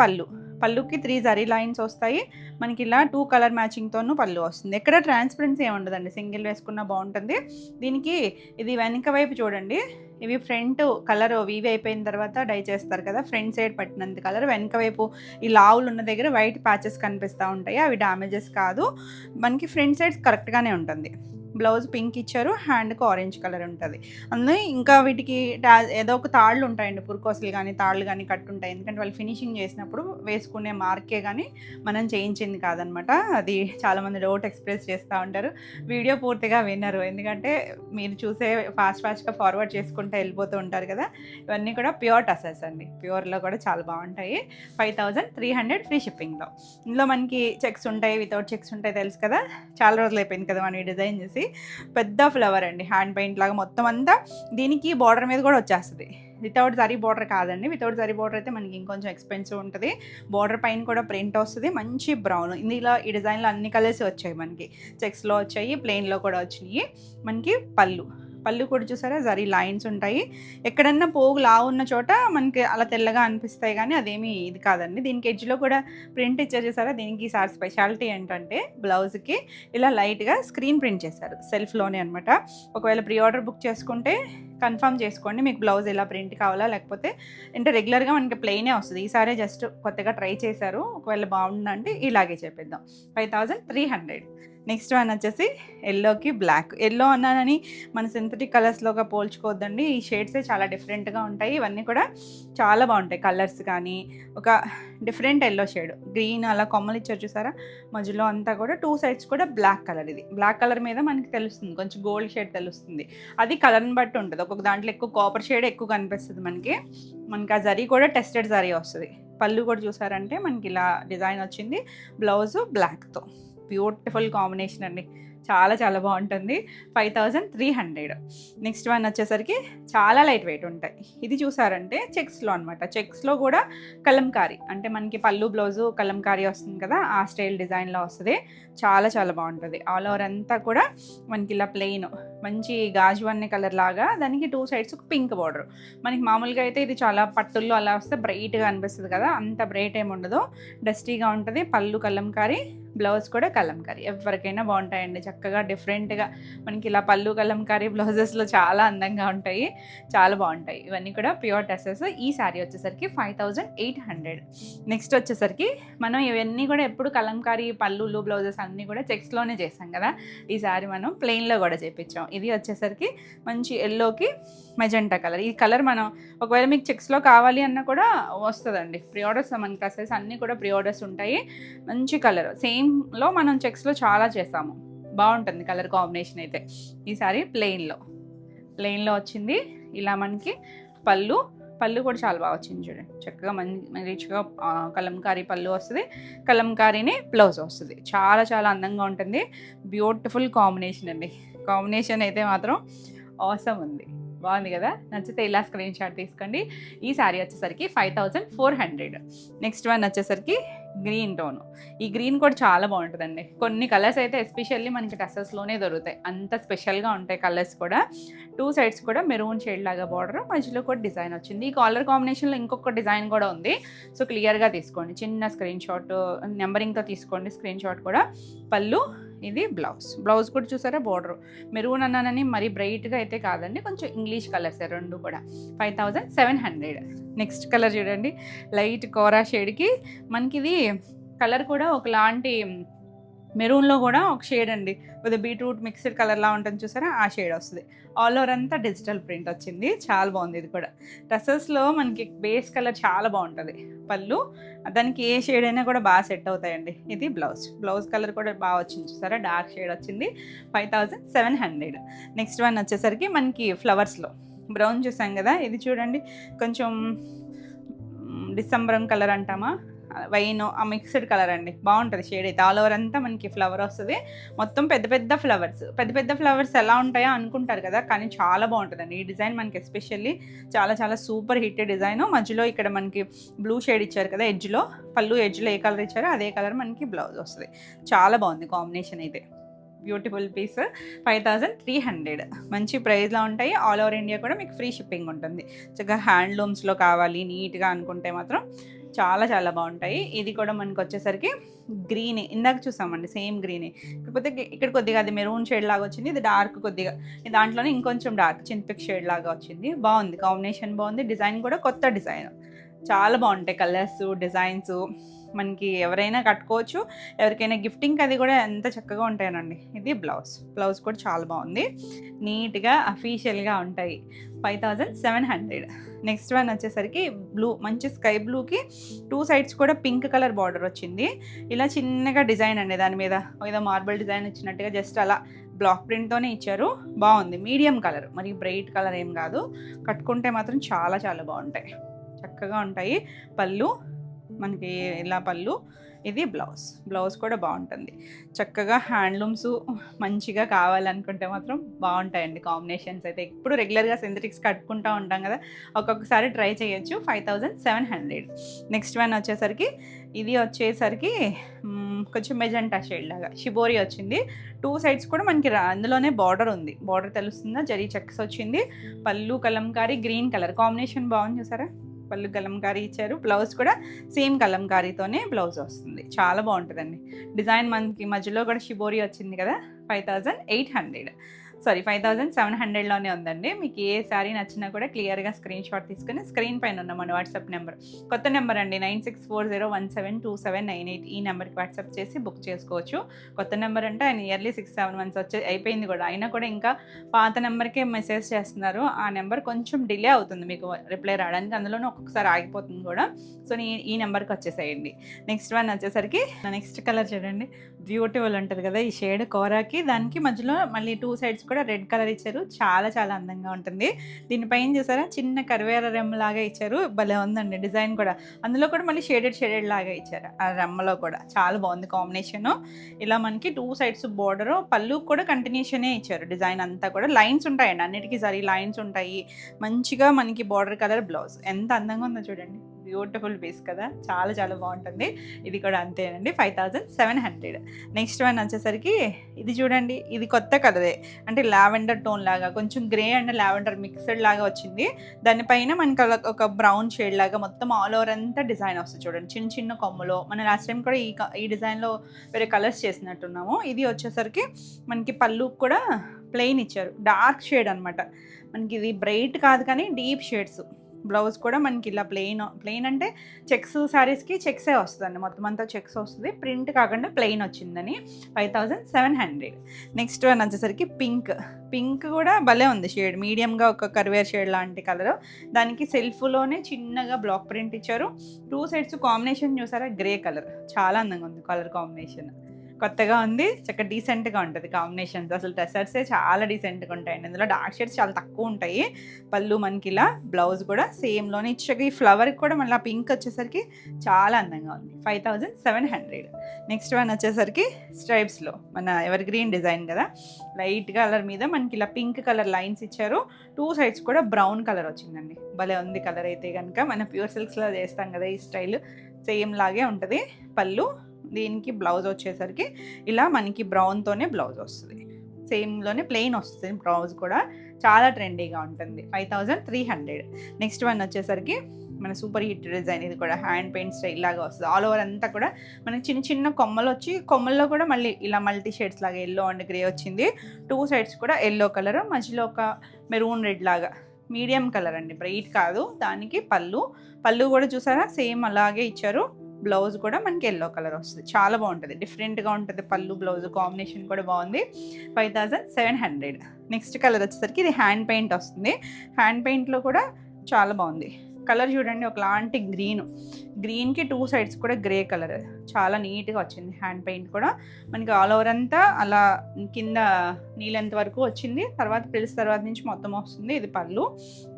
పళ్ళుకి 3 జరీ లైన్స్ వస్తాయి మనకి. ఇలా 2 కలర్ మ్యాచింగ్తోనూ పళ్ళు వస్తుంది. ఎక్కడ ట్రాన్స్పరెన్సీ ఏమి ఉండదండి, సింగిల్ వేసుకున్న బాగుంటుంది. దీనికి ఇది వెనక వైపు చూడండి, ఇవి ఫ్రంట్ కలర్ వీవ్ అయిపోయిన తర్వాత డై చేస్తారు కదా, ఫ్రంట్ సైడ్ పట్టినంత కలర్, వెనక వైపు ఈ లావులు ఉన్న దగ్గర వైట్ ప్యాచెస్ కనిపిస్తూ ఉంటాయి. అవి డ్యామేజెస్ కాదు, మనకి ఫ్రంట్ సైడ్స్ కరెక్ట్గానే ఉంటుంది. బ్లౌజ్ పింక్ ఇచ్చారు, హ్యాండ్కి ఆరెంజ్ కలర్ ఉంటుంది. అందులో ఇంకా వీటికి ఏదో ఒక తాళ్ళు ఉంటాయండి, పురుకోసలు కానీ తాళ్ళు కానీ కట్టుంటాయి. ఎందుకంటే వాళ్ళు ఫినిషింగ్ చేసినప్పుడు వేసుకునే మార్కే కానీ మనం చేయించింది కాదనమాట. అది చాలామంది డౌట్ ఎక్స్ప్రెస్ చేస్తూ ఉంటారు, వీడియో పూర్తిగా విన్నారు. ఎందుకంటే మీరు చూసే ఫాస్ట్గా ఫార్వర్డ్ చేసుకుంటూ వెళ్ళిపోతూ ఉంటారు కదా. ఇవన్నీ కూడా ప్యూర్ టసెస్ అండి. ప్యూర్లో కూడా చాలా బాగుంటాయి. 5300 ఫ్రీ షిప్పింగ్లో. ఇందులో మనకి చెక్స్ ఉంటాయి, వితౌట్ చెక్స్ ఉంటాయి, తెలుసు కదా. చాలా రోజులు అయిపోయింది కదా మనం డిజైన్ చేసి. పెద్ద ఫ్లవర్ అండి, హ్యాండ్ పెయింట్ లాగా మొత్తం అంతా. దీనికి బార్డర్ మీద కూడా వచ్చేస్తుంది. వితౌట్ జరీ బార్డర్ కాదండి. వితౌట్ జరీ బార్డర్ అయితే మనకి ఇంకొంచెం ఎక్స్పెన్సివ్ ఉంటుంది. బార్డర్ పైన కూడా ప్రింట్ వస్తుంది, మంచి బ్రౌన్. ఇందులో ఈ డిజైన్లో అన్ని కలర్స్ వచ్చాయి మనకి. చెక్స్లో వచ్చాయి, ప్లెయిన్లో కూడా వచ్చినాయి. మనకి పళ్ళు కూడా చూసారా, జరీ లైన్స్ ఉంటాయి. ఎక్కడన్నా పోగు లావు ఉన్న చోట మనకి అలా తెల్లగా అనిపిస్తాయి, కానీ అదేమీ ఇది కాదండి. దీనికి ఎడ్జ్లో కూడా ప్రింట్ ఇచ్చారు చూసారా. దీనికి ఈసారి స్పెషాలిటీ ఏంటంటే బ్లౌజ్కి ఇలా లైట్గా స్క్రీన్ ప్రింట్ చేశారు, సెల్ఫ్లోనే అనమాట. ఒకవేళ ప్రీ ఆర్డర్ బుక్ చేసుకుంటే కన్ఫర్మ్ చేసుకోండి మీకు బ్లౌజ్ ఎలా ప్రింట్ కావాలా, లేకపోతే అంటే రెగ్యులర్గా మనకి ప్లెయినే వస్తుంది. ఈసారి జస్ట్ కొత్తగా ట్రై చేశారు. ఒకవేళ బాగుందంటే ఇలాగే చెప్పిద్దాం. 5300. నెక్స్ట్ వన్ వచ్చేసి ఎల్లోకి బ్లాక్. ఎల్లో అన్నానని మన సింథటిక్ కలర్స్లోగా పోల్చుకోవద్దండి. ఈ షేడ్సే చాలా డిఫరెంట్గా ఉంటాయి. ఇవన్నీ కూడా చాలా బాగుంటాయి. కలర్స్ కానీ ఒక డిఫరెంట్ ఎల్లో షేడ్, గ్రీన్ అలా కొమ్మలు ఇచ్చారు చూసారా. మధ్యలో అంతా కూడా 2 సైడ్స్ కూడా బ్లాక్ కలర్. ఇది బ్లాక్ కలర్ మీద మనకి తెలుస్తుంది, కొంచెం గోల్డ్ షేడ్ తెలుస్తుంది. అది కలర్ని బట్టి ఉంటుంది. ఒక్కొక్క దాంట్లో ఎక్కువ కాపర్ షేడ్ ఎక్కువ కనిపిస్తుంది మనకి. ఆ జరీ కూడా టెస్టెడ్ జరీ వస్తుంది. పళ్ళు కూడా చూసారంటే మనకి ఇలా డిజైన్ వచ్చింది. బ్లౌజు బ్లాక్తో. బ్యూటిఫుల్ కాంబినేషన్ అండి, చాలా చాలా బాగుంటుంది. 5300. నెక్స్ట్ వన్ వచ్చేసరికి చాలా లైట్ వెయిట్ ఉంటాయి. ఇది చూసారంటే చెక్స్లో అనమాట. చెక్స్లో కూడా కలంకారీ, అంటే మనకి పళ్ళు బ్లౌజు కలంకారీ వస్తుంది కదా, ఆ స్టైల్ డిజైన్లో వస్తుంది. చాలా చాలా బాగుంటుంది. ఆల్ ఓవర్ అంతా కూడా మనకి ఇలా ప్లెయిన్ మంచి గాజు అనే కలర్ లాగా, దానికి 2 సైడ్స్ పింక్ బార్డర్. మనకి మామూలుగా అయితే ఇది చాలా పట్టుల్లో అలా వస్తే బ్రైట్గా అనిపిస్తుంది కదా, అంత బ్రైట్ ఏమి ఉండదు, డస్టీగా ఉంటుంది. పళ్ళు కలంకారీ, బ్లౌజ్ కూడా కలంకారీ. ఎవరికైనా బాగుంటాయండి, చక్కగా డిఫరెంట్గా మనకి ఇలా పళ్ళు కలంకారీ బ్లౌజెస్లో చాలా అందంగా ఉంటాయి, చాలా బాగుంటాయి. ఇవన్నీ కూడా ప్యూర్ టెసెస్. ఈ శారీ వచ్చేసరికి 5800. నెక్స్ట్ వచ్చేసరికి మనం ఇవన్నీ కూడా ఎప్పుడు కలంకారీ పళ్ళులు బ్లౌజెస్ అన్నీ కూడా చెక్స్లోనే చేసాం కదా, ఈ శారీ మనం ప్లెయిన్లో కూడా చేయించాం. ఇది వచ్చేసరికి మంచి ఎల్లోకి మెజెంటా కలర్. ఈ కలర్ మనం ఒకవేళ మీకు చెక్స్లో కావాలి అన్నా కూడా వస్తుందండి. ప్రీ ఆర్డర్స్ మనకి డ్రెస్సెస్ అన్నీ కూడా ప్రీ ఆర్డర్స్ ఉంటాయి. మంచి కలర్, సేమ్లో మనం చెక్స్లో చాలా చేసాము, బాగుంటుంది కలర్ కాంబినేషన్ అయితే. ఈసారి ప్లెయిన్లో వచ్చింది. ఇలా మనకి పళ్ళు కూడా చాలా బాగా వచ్చింది చూడండి, చక్కగా రిచ్గా కలంకారీ పళ్ళు వస్తుంది, కలంకారీని బ్లౌజ్ వస్తుంది. చాలా చాలా అందంగా ఉంటుంది. బ్యూటిఫుల్ కాంబినేషన్ అండి. కాంబినేషన్ అయితే మాత్రం ఆసమ్ ఉంది, బాగుంది కదా. నచ్చితే ఇలా స్క్రీన్ షాట్ తీసుకోండి. ఈ శారీ వచ్చేసరికి 5400. నెక్స్ట్ వన్ వచ్చేసరికి గ్రీన్ టోన్. ఈ గ్రీన్ కూడా చాలా బాగుంటుందండి. కొన్ని కలర్స్ అయితే ఎస్పెషల్లీ మనకి టసర్స్లోనే దొరుకుతాయి, అంత స్పెషల్గా ఉంటాయి కలర్స్ కూడా. 2 సైడ్స్ కూడా మెరూన్ షేడ్ లాగా బార్డర్, మధ్యలో కూడా డిజైన్ వచ్చింది. ఈ కలర్ కాంబినేషన్లో ఇంకొక డిజైన్ కూడా ఉంది. సో క్లియర్గా తీసుకోండి, చిన్న స్క్రీన్ షాట్ నెంబరింగ్తో తీసుకోండి స్క్రీన్ షాట్ కూడా. పళ్ళు, ఇది బ్లౌజ్ కూడా చూసారా బార్డర్ మెరూన్ అన్నానని మరీ బ్రైట్గా అయితే కాదండి, కొంచెం ఇంగ్లీష్ కలర్స్ రెండు కూడా. 5700. నెక్స్ట్ కలర్ చూడండి, లైట్ కోరా షేడ్కి మనకి ఇది కలర్ కూడా ఒకలాంటి మెరూన్లో కూడా ఒక షేడ్ అండి, కొద్దిగా బీట్రూట్ మిక్స్డ్ కలర్లా ఉంటుంది చూసారా, ఆ షేడ్ వస్తుంది. ఆల్ ఓవర్ అంతా డిజిటల్ ప్రింట్ వచ్చింది, చాలా బాగుంది. ఇది కూడా డ్రెస్సెస్లో మనకి బేస్ కలర్ చాలా బాగుంటుంది. పళ్ళు, దానికి ఏ షేడ్ అయినా కూడా బాగా సెట్ అవుతాయండి. ఇది బ్లౌజ్ కలర్ కూడా బాగా వచ్చింది చూసారా, డార్క్ షేడ్ వచ్చింది. 5700. నెక్స్ట్ వన్ వచ్చేసరికి మనకి ఫ్లవర్స్లో బ్రౌన్ చూసాం కదా, ఇది చూడండి కొంచెం డిసెంబరం కలర్ అంటామా, వైన్ ఆ మిక్స్డ్ కలర్ అండి, బాగుంటుంది షేడ్ అయితే. ఆల్ ఓవర్ అంతా మనకి ఫ్లవర్ వస్తుంది, మొత్తం పెద్ద పెద్ద ఫ్లవర్స్ ఎలా ఉంటాయో అనుకుంటారు కదా, కానీ చాలా బాగుంటుందండి ఈ డిజైన్. మనకి ఎస్పెషల్లీ చాలా సూపర్ హిట్ డిజైన్. మధ్యలో ఇక్కడ మనకి బ్లూ షేడ్ ఇచ్చారు కదా ఎడ్జ్లో, పళ్ళు ఎడ్జ్లో ఏ కలర్ ఇచ్చారో అదే కలర్ మనకి బ్లౌజ్ వస్తుంది. చాలా బాగుంది కాంబినేషన్ అయితే, బ్యూటిఫుల్ పీస్. 5300. మంచి ప్రైస్లో ఉంటాయి. ఆల్ ఓవర్ ఇండియా కూడా మీకు ఫ్రీ షిప్పింగ్ ఉంటుంది. చక్కగా హ్యాండ్లూమ్స్లో కావాలి నీట్గా అనుకుంటే మాత్రం చాలా బాగుంటాయి. ఇది కూడా మనకు వచ్చేసరికి గ్రీన్, ఇందాక చూసామండి సేమ్ గ్రీనే, కాకపోతే ఇక్కడ కొద్దిగా అది మెరూన్ షేడ్ లాగా వచ్చింది, ఇది డార్క్ కొద్దిగా, దాంట్లోనే ఇంకొంచెం డార్క్ చింతపిక్ షేడ్ లాగా వచ్చింది. బాగుంది కాంబినేషన్, బాగుంది. డిజైన్ కూడా కొత్త డిజైన్, చాలా బాగుంటాయి కలర్స్ డిజైన్స్. మనకి ఎవరైనా కట్టుకోవచ్చు, ఎవరికైనా గిఫ్టింగ్ అది కూడా ఎంత చక్కగా ఉంటాయనండి. ఇది బ్లౌజ్ కూడా చాలా బాగుంది, నీట్గా అఫీషియల్గా ఉంటాయి. 5700. నెక్స్ట్ వన్ వచ్చేసరికి బ్లూ, మంచి స్కై బ్లూకి 2 సైడ్స్ కూడా పింక్ కలర్ బార్డర్ వచ్చింది. ఇలా చిన్నగా డిజైన్ అండి, దాని మీద ఏదో మార్బుల్ డిజైన్ ఇచ్చినట్టుగా జస్ట్ అలా బ్లాక్ ప్రింట్తోనే ఇచ్చారు. బాగుంది, మీడియం కలర్, మరి బ్రైట్ కలర్ ఏం కాదు. కట్టుకుంటే మాత్రం చాలా బాగుంటాయి, చక్కగా ఉంటాయి. పళ్ళు మనకి ఇలా పళ్ళు, ఇది బ్లౌజ్ కూడా బాగుంటుంది. చక్కగా హ్యాండ్లూమ్స్ మంచిగా కావాలనుకుంటే మాత్రం బాగుంటాయండి కాంబినేషన్స్ అయితే. ఇప్పుడు రెగ్యులర్గా సింథటిక్స్ కట్టుకుంటూ ఉంటాం కదా, ఒక్కొక్కసారి ట్రై చేయొచ్చు. 5700. నెక్స్ట్ వన్ వచ్చేసరికి ఇది వచ్చేసరికి కొంచెం మెజెంటా షేడ్ లాగా షిబోరి వచ్చింది. 2 సైడ్స్ కూడా మనకి అందులోనే బార్డర్ ఉంది, బార్డర్ తెలుస్తుందా, జరీ చెక్స్ వచ్చింది. పళ్ళు కలంకారీ గ్రీన్ కలర్ కాంబినేషన్ బాగుంది చూసారా, పళ్ళు కలంకారీ ఇచ్చారు. బ్లౌజ్ కూడా సేమ్ కలంకారీతోనే బ్లౌజ్ వస్తుంది, చాలా బాగుంటుందండి డిజైన్. మనకి మధ్యలో కూడా షిబోరి వచ్చింది కదా. 5800, సారీ 5700లోనే ఉందండి. మీకు ఏ శారీ నచ్చినా కూడా క్లియర్గా స్క్రీన్ షాట్ తీసుకుని స్క్రీన్ పైన ఉన్న మన వాట్సాప్ నెంబర్, కొత్త నెంబర్ అండి 9640172798, ఈ నెంబర్కి వాట్సాప్ చేసి బుక్ చేసుకోవచ్చు. కొత్త నెంబర్ అంటే ఆయన ఇయర్లీ 6-7 మంత్స్ అయిపోయింది కూడా, అయినా కూడా ఇంకా పాత నెంబర్కే మెసేజ్ చేస్తున్నారు. ఆ నెంబర్ కొంచెం డిలే అవుతుంది మీకు రిప్లై రావడానికి, అందులోనే ఒక్కొక్కసారి ఆగిపోతుంది కూడా. సో ఈ నెంబర్కి వచ్చేసేయండి. నెక్స్ట్ వన్ వచ్చేసరికి నెక్స్ట్ కలర్ చూడండి, బ్యూటిఫుల్ ఉంటుంది కదా ఈ షేడ్ కోరాకి, దానికి మధ్యలో మళ్ళీ 2 సైడ్స్ కూడా రెడ్ కలర్ ఇచ్చారు, చాలా అందంగా ఉంటుంది. దీనిపైన చూసారా చిన్న కరివేర రెమ్మ లాగా ఇచ్చారు, భలే ఉందండి డిజైన్ కూడా. అందులో కూడా మళ్ళీ షేడెడ్ లాగా ఇచ్చారు ఆ రెమ్మలో కూడా, చాలా బాగుంది కాంబినేషన్. ఇలా మనకి 2 సైడ్స్ బోర్డర్, పళ్ళు కూడా కంటిన్యూషనే ఇచ్చారు. డిజైన్ అంతా కూడా లైన్స్ ఉంటాయండి, అన్నిటికీ సరి లైన్స్ ఉంటాయి. మంచిగా మనకి బార్డర్ కలర్ బ్లౌజ్, ఎంత అందంగా ఉందో చూడండి, బ్యూటిఫుల్ పీస్ కదా, చాలా బాగుంటుంది. ఇది కూడా అంతేనండి, 5700. నెక్స్ట్ వన్ వచ్చేసరికి ఇది చూడండి, ఇది కొత్త కలరే, అంటే లావెండర్ టోన్ లాగా, కొంచెం గ్రే అండ్ లావెండర్ మిక్స్డ్ లాగా వచ్చింది. దానిపైన మనకి ఒక బ్రౌన్ షేడ్ లాగా మొత్తం ఆల్ ఓవర్ అంతా డిజైన్ వస్తుంది చూడండి, చిన్న కొమ్ములో. మన లాస్ట్ టైం కూడా ఈ డిజైన్లో వేరే కలర్స్ చేసినట్టున్నాము. ఇది వచ్చేసరికి మనకి పళ్ళు కూడా ప్లెయిన్ ఇచ్చారు, డార్క్ షేడ్ అనమాట. మనకి ఇది బ్రైట్ కాదు కానీ డీప్ షేడ్స్. బ్లౌజ్ కూడా మనకి ఇలా ప్లెయిన్ అంటే చెక్స్ శారీస్కి చెక్సే వస్తుందండి, మొత్తం అంతా చెక్స్ వస్తుంది, ప్రింట్ కాకుండా ప్లెయిన్ వచ్చిందని. 5700. నెక్స్ట్ వన్ వచ్చేసరికి పింక్ కూడా భలే ఉంది షేడ్, మీడియంగా ఒక కర్వేర్ షేడ్ లాంటి కలర్. దానికి సెల్ఫ్లోనే చిన్నగా బ్లాక్ ప్రింట్ ఇచ్చారు. 2 సైడ్స్ కాంబినేషన్ చూసారా, గ్రే కలర్, చాలా అందంగా ఉంది కలర్ కాంబినేషన్, కొత్తగా ఉంది, చక్కగా డీసెంట్గా ఉంటుంది కాంబినేషన్స్. అసలు డ్రెస్సర్సే చాలా డీసెంట్గా ఉంటాయండి, ఇందులో డార్క్ షేడ్స్ చాలా తక్కువ ఉంటాయి. పళ్ళు మనకి ఇలా, బ్లౌజ్ కూడా సేమ్లోనే ఇచ్చాక, ఈ ఫ్లవర్కి కూడా మళ్ళీ పింక్ వచ్చేసరికి చాలా అందంగా ఉంది. 5700. నెక్స్ట్ వన్ వచ్చేసరికి స్ట్రైప్స్లో మన ఎవర్ గ్రీన్ డిజైన్ కదా, లైట్ కలర్ మీద మనకి ఇలా పింక్ కలర్ లైన్స్ ఇచ్చారు. 2 సైడ్స్ కూడా బ్రౌన్ కలర్ వచ్చిందండి, భలే ఉంది కలర్ అయితే కనుక. మన ప్యూర్ సిల్క్స్లో చేస్తాం కదా ఈ స్టైల్, సేమ్ లాగే ఉంటుంది పళ్ళు. దీనికి బ్లౌజ్ వచ్చేసరికి ఇలా మనకి బ్రౌన్తోనే బ్లౌజ్ వస్తుంది, సేమ్లోనే ప్లెయిన్ వస్తుంది బ్లౌజ్ కూడా. చాలా ట్రెండీగా ఉంటుంది. 5300. నెక్స్ట్ వన్ వచ్చేసరికి మన సూపర్ హిట్ డిజైన్. ఇది కూడా హ్యాండ్ పెయింట్ స్టైల్ లాగా వస్తుంది. ఆల్ ఓవర్ అంతా కూడా మనకి చిన్న చిన్న కొమ్మలు వచ్చి, కొమ్మల్లో కూడా మళ్ళీ ఇలా మల్టీ షేడ్స్ లాగా ఎల్లో అండ్ గ్రే వచ్చింది. 2 సైడ్స్ కూడా ఎల్లో కలర్, మధ్యలో ఒక మెరూన్ రెడ్ లాగా మీడియం కలర్ అండి, బ్రైట్ కాదు. దానికి పళ్ళు కూడా చూసారా సేమ్ అలాగే ఇచ్చారు. బ్లౌజ్ కూడా మనకి ఎల్లో కలర్ వస్తుంది. చాలా బాగుంటుంది, డిఫరెంట్గా ఉంటుంది పళ్ళు బ్లౌజ్ కాంబినేషన్ కూడా బాగుంది. 5700. నెక్స్ట్ కలర్ వచ్చేసరికి ఇది హ్యాండ్ పెయింట్ వస్తుంది. హ్యాండ్ పెయింట్లో కూడా చాలా బాగుంది కలర్. చూడండి ఒకలాంటి గ్రీన్కి 2 సైడ్స్ కూడా గ్రే కలర్, చాలా నీట్గా వచ్చింది. హ్యాండ్ పెయింట్ కూడా మనకి ఆల్ ఓవర్ అంతా అలా కింద నీళ్ళంత వరకు వచ్చింది. తర్వాత ప్రిల్స్ తర్వాత నుంచి మొత్తం వస్తుంది. ఇది పళ్ళు.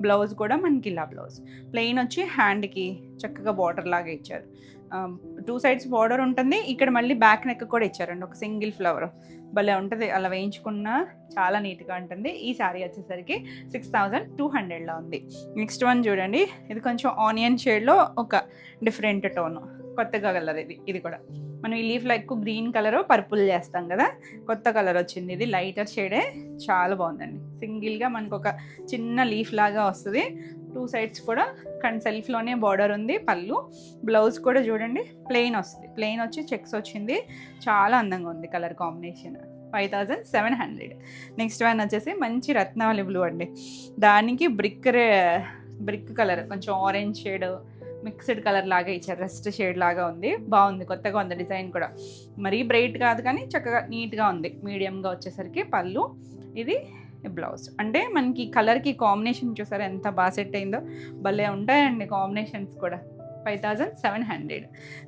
బ్లౌజ్ కూడా మనకి ఇలా బ్లౌజ్ ప్లెయిన్ వచ్చి హ్యాండ్కి చక్కగా బార్డర్ లాగా ఇచ్చారు. 2 సైడ్స్ బార్డర్ ఉంటుంది. ఇక్కడ మళ్ళీ బ్యాక్ నెక్ కూడా ఇచ్చారండి, ఒక సింగిల్ ఫ్లవర్. భలే ఉంటుంది, అలా వేయించుకున్న చాలా నీట్గా ఉంటుంది. ఈ శారీ వచ్చేసరికి 6200లో ఉంది. నెక్స్ట్ వన్ చూడండి, ఇది కొంచెం ఆనియన్ షేడ్లో ఒక డిఫరెంట్ టోన్, కొత్తగా కలర్. ఇది కూడా మనం ఈ లీఫ్లో ఎక్కువ గ్రీన్ కలర్ పర్పుల్ చేస్తాం కదా, కొత్త కలర్ వచ్చింది. ఇది లైటర్ షేడే, చాలా బాగుందండి. సింగిల్గా మనకు ఒక చిన్న లీఫ్ లాగా వస్తుంది. 2 సైడ్స్ కూడా సెల్ఫ్లోనే బార్డర్ ఉంది. పళ్ళు బ్లౌజ్ కూడా చూడండి ప్లెయిన్ వస్తుంది, ప్లెయిన్ వచ్చి చెక్స్ వచ్చింది. చాలా అందంగా ఉంది కలర్ కాంబినేషన్. 5700. నెక్స్ట్ వన్ వచ్చేసి మంచి రత్నావళి బ్లూ అండి. దానికి బ్రిక్ కలర్, కొంచెం ఆరెంజ్ షేడ్ మిక్స్డ్ కలర్ లాగా ఇచ్చారు, రెస్ట్ షేడ్ లాగా ఉంది. బాగుంది, కొత్తగా ఉంది డిజైన్ కూడా. మరీ బ్రైట్ కాదు కానీ చక్కగా నీట్గా ఉంది. మీడియంగా వచ్చేసరికి పళ్ళు, ఇది బ్లౌజ్. అంటే మనకి కలర్కి కాంబినేషన్ చూసారా ఎంత బాగా సెట్ అయిందో, భలే ఉంటాయండి కాంబినేషన్స్ కూడా. 5700.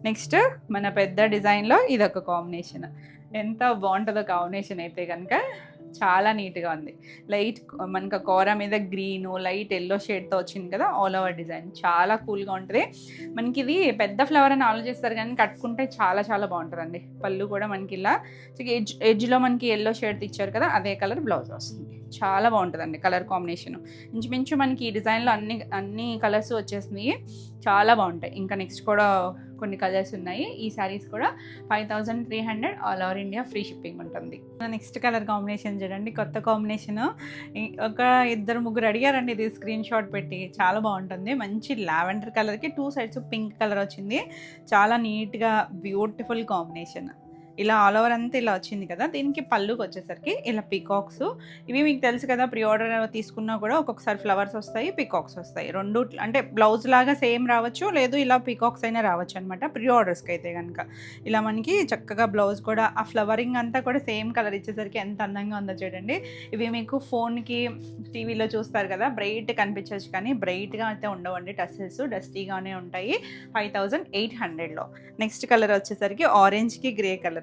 నెక్స్ట్ మన పెద్ద డిజైన్లో ఇదొక కాంబినేషన్, ఎంత బాగుంటుందో కాంబినేషన్ అయితే కనుక. చాలా నీట్గా ఉంది. లైట్ మనకు కోర మీద గ్రీను లైట్ ఎల్లో షేడ్తో వచ్చింది కదా, ఆల్ ఓవర్ డిజైన్ చాలా కూల్గా ఉంటుంది. మనకి ఇది పెద్ద ఫ్లవర్ అని ఆలోచిస్తారు కానీ కట్టుకుంటే చాలా చాలా బాగుంటుందండి. పళ్ళు కూడా మనకి ఇలా ఎడ్జ్లో మనకి ఎల్లో షేడ్ ఇచ్చారు కదా, అదే కలర్ బ్లౌజ్ వస్తుంది. చాలా బాగుంటుందండి కలర్ కాంబినేషన్. ఇంచుమించు మనకి ఈ డిజైన్లో అన్ని కలర్స్ వచ్చేసినాయి, చాలా బాగుంటాయి. ఇంకా నెక్స్ట్ కూడా కొన్ని కలర్స్ ఉన్నాయి. ఈ శారీస్ కూడా 5300, all over India free shipping ఉంటుంది. నెక్స్ట్ కలర్ కాంబినేషన్ చూడండి, కొత్త కాంబినేషన్. ఒక 2-3 అడిగారండి ఇది స్క్రీన్ షాట్ పెట్టి. చాలా బాగుంటుంది. మంచి లావెండర్ కలర్కి 2 సైడ్స్ పింక్ కలర్ వచ్చింది. చాలా నీట్గా బ్యూటిఫుల్ కాంబినేషన్. ఇలా ఆల్ ఓవర్ అంతా ఇలా వచ్చింది కదా. దీనికి పళ్ళుకి వచ్చేసరికి ఇలా పీకాక్స్. ఇవి మీకు తెలుసు కదా, ప్రీ ఆర్డర్ తీసుకున్నా కూడా ఒక్కొక్కసారి ఫ్లవర్స్ వస్తాయి, పీకాక్స్ వస్తాయి. రెండు అంటే బ్లౌజ్ లాగా సేమ్ రావచ్చు, లేదు ఇలా పీకాక్స్ అయినా రావచ్చు అనమాట ప్రీ ఆర్డర్స్కి అయితే కనుక. ఇలా మనకి చక్కగా బ్లౌజ్ కూడా ఆ ఫ్లవరింగ్ అంతా కూడా సేమ్ కలర్ ఇచ్చేసరికి ఎంత అందంగా ఉందో చూడండి. ఇవి మీకు ఫోన్కి టీవీలో చూస్తారు కదా, బ్రైట్ కనిపించవచ్చు కానీ బ్రైట్గా అయితే ఉండవండి. టసెల్స్ డస్టీగానే ఉంటాయి. 5800లో. నెక్స్ట్ కలర్ వచ్చేసరికి ఆరెంజ్కి గ్రే కలర్.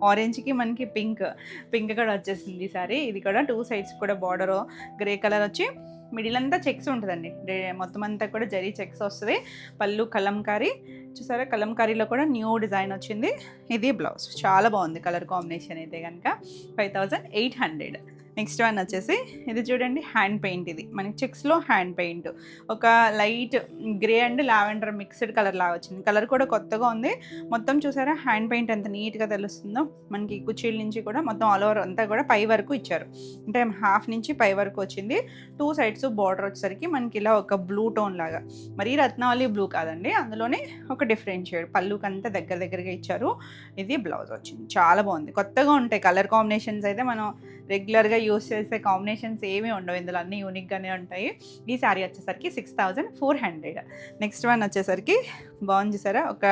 ఆరెంజ్కి మనకి పింక్ కూడా వచ్చేసింది ఈసారి. ఇది కూడా 2 సైడ్స్ కూడా బార్డర్ గ్రే కలర్ వచ్చి మిడిల్ అంతా చెక్స్ ఉంటుందండి. మొత్తం అంతా కూడా జరీ చెక్స్ వస్తుంది. పళ్ళు కలంకారీ చూసారా, కలంకారీలో కూడా న్యూ డిజైన్ వచ్చింది. ఇది బ్లౌజ్. చాలా బాగుంది కలర్ కాంబినేషన్ అయితే కనుక. 5800. నెక్స్ట్ వన్ వచ్చేసి ఇది చూడండి, హ్యాండ్ పెయింట్. ఇది మనకి చెక్స్లో హ్యాండ్ పెయింట్, ఒక light grey and lavender mixed colour లాగా వచ్చింది. కలర్ కూడా కొత్తగా ఉంది. మొత్తం చూసారా హ్యాండ్ పెయింట్ ఎంత నీట్గా తెలుస్తుందో. మనకి కుర్చీల నుంచి కూడా మొత్తం ఆల్ ఓవర్ అంతా కూడా పై వరకు ఇచ్చారు, అంటే హాఫ్ నుంచి పై వరకు వచ్చింది. 2 సైడ్స్ బార్డర్ వచ్చేసరికి మనకి ఇలా ఒక బ్లూ టోన్ లాగా, మరీ రత్నావళి బ్లూ కాదండి, అందులోనే ఒక డిఫరెంట్ షేడ్. పళ్ళుకి అంతా దగ్గరగా ఇచ్చారు. ఇది బ్లౌజ్ వచ్చింది. చాలా బాగుంది, కొత్తగా ఉంటాయి కలర్ కాంబినేషన్స్. అయితే మనం రెగ్యులర్గా యూస్ చేసే కాంబినేషన్స్ ఏమీ ఉండవు ఇందులో, అన్నీ యూనిక్గానే ఉంటాయి. ఈ శారీ వచ్చేసరికి 6400. నెక్స్ట్ వన్ వచ్చేసరికి బాగుంది చూసారా, ఒక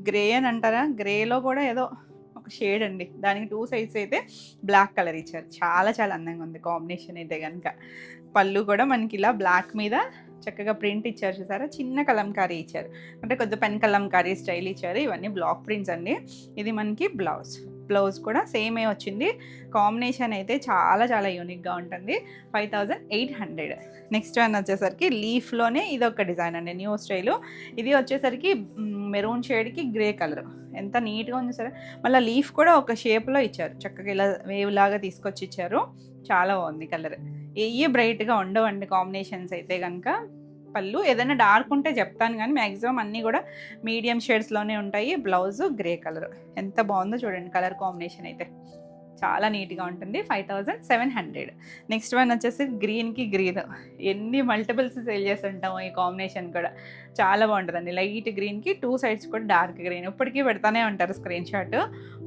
గ్రే అని అంటారా, గ్రేలో కూడా ఏదో ఒక షేడ్ అండి. దానికి 2 సైడ్స్ అయితే బ్లాక్ కలర్ ఇచ్చారు. చాలా చాలా అందంగా ఉంది కాంబినేషన్ అయితే కనుక. పళ్ళు కూడా మనకి ఇలా బ్లాక్ మీద చక్కగా ప్రింట్ ఇచ్చారు చూసారా, చిన్న కలంకారీ ఇచ్చారు, అంటే కొద్దిగా పెన్ కలంకారీ స్టైల్ ఇచ్చారు. ఇవన్నీ బ్లాక్ ప్రింట్స్ అండి. ఇది మనకి బ్లౌజ్ కూడా సేమే వచ్చింది. కాంబినేషన్ అయితే చాలా చాలా యూనిక్గా ఉంటుంది. 5800. నెక్స్ట్ వన్ వచ్చేసరికి లీఫ్లోనే ఇది ఒక డిజైన్ అండి, న్యూ స్టైలు. ఇది వచ్చేసరికి మెరూన్ షేడ్కి గ్రే కలర్, ఎంత నీట్గా ఉంది సరే. మళ్ళీ లీఫ్ కూడా ఒక షేప్లో ఇచ్చారు, చక్కగా ఇలా వేవ్ లాగా తీసుకొచ్చి ఇచ్చారు. చాలా బాగుంది కలర్. ఏ బ్రైట్గా ఉండవండి కాంబినేషన్స్ అయితే కనుక. పళ్ళు. ఏదైనా డార్క్ ఉంటే చెప్తాను కానీ మ్యాక్సిమం అన్నీ కూడా మీడియం షేడ్స్లోనే ఉంటాయి. Blouse grey colour. ఎంత బాగుందో చూడండి కలర్ కాంబినేషన్ అయితే. చాలా నీట్గా ఉంటుంది. 5700. నెక్స్ట్ వన్ వచ్చేసి గ్రీన్కి గ్రీన్. ఎన్ని మల్టిపుల్స్ సేల్ చేసి ఉంటాము ఈ కాంబినేషన్ కూడా. చాలా బాగుంటుందండి. లైట్ గ్రీన్కి 2 సైడ్స్ కూడా డార్క్ గ్రీన్. ఇప్పటికీ పెడతానే ఉంటారు స్క్రీన్ షాట్.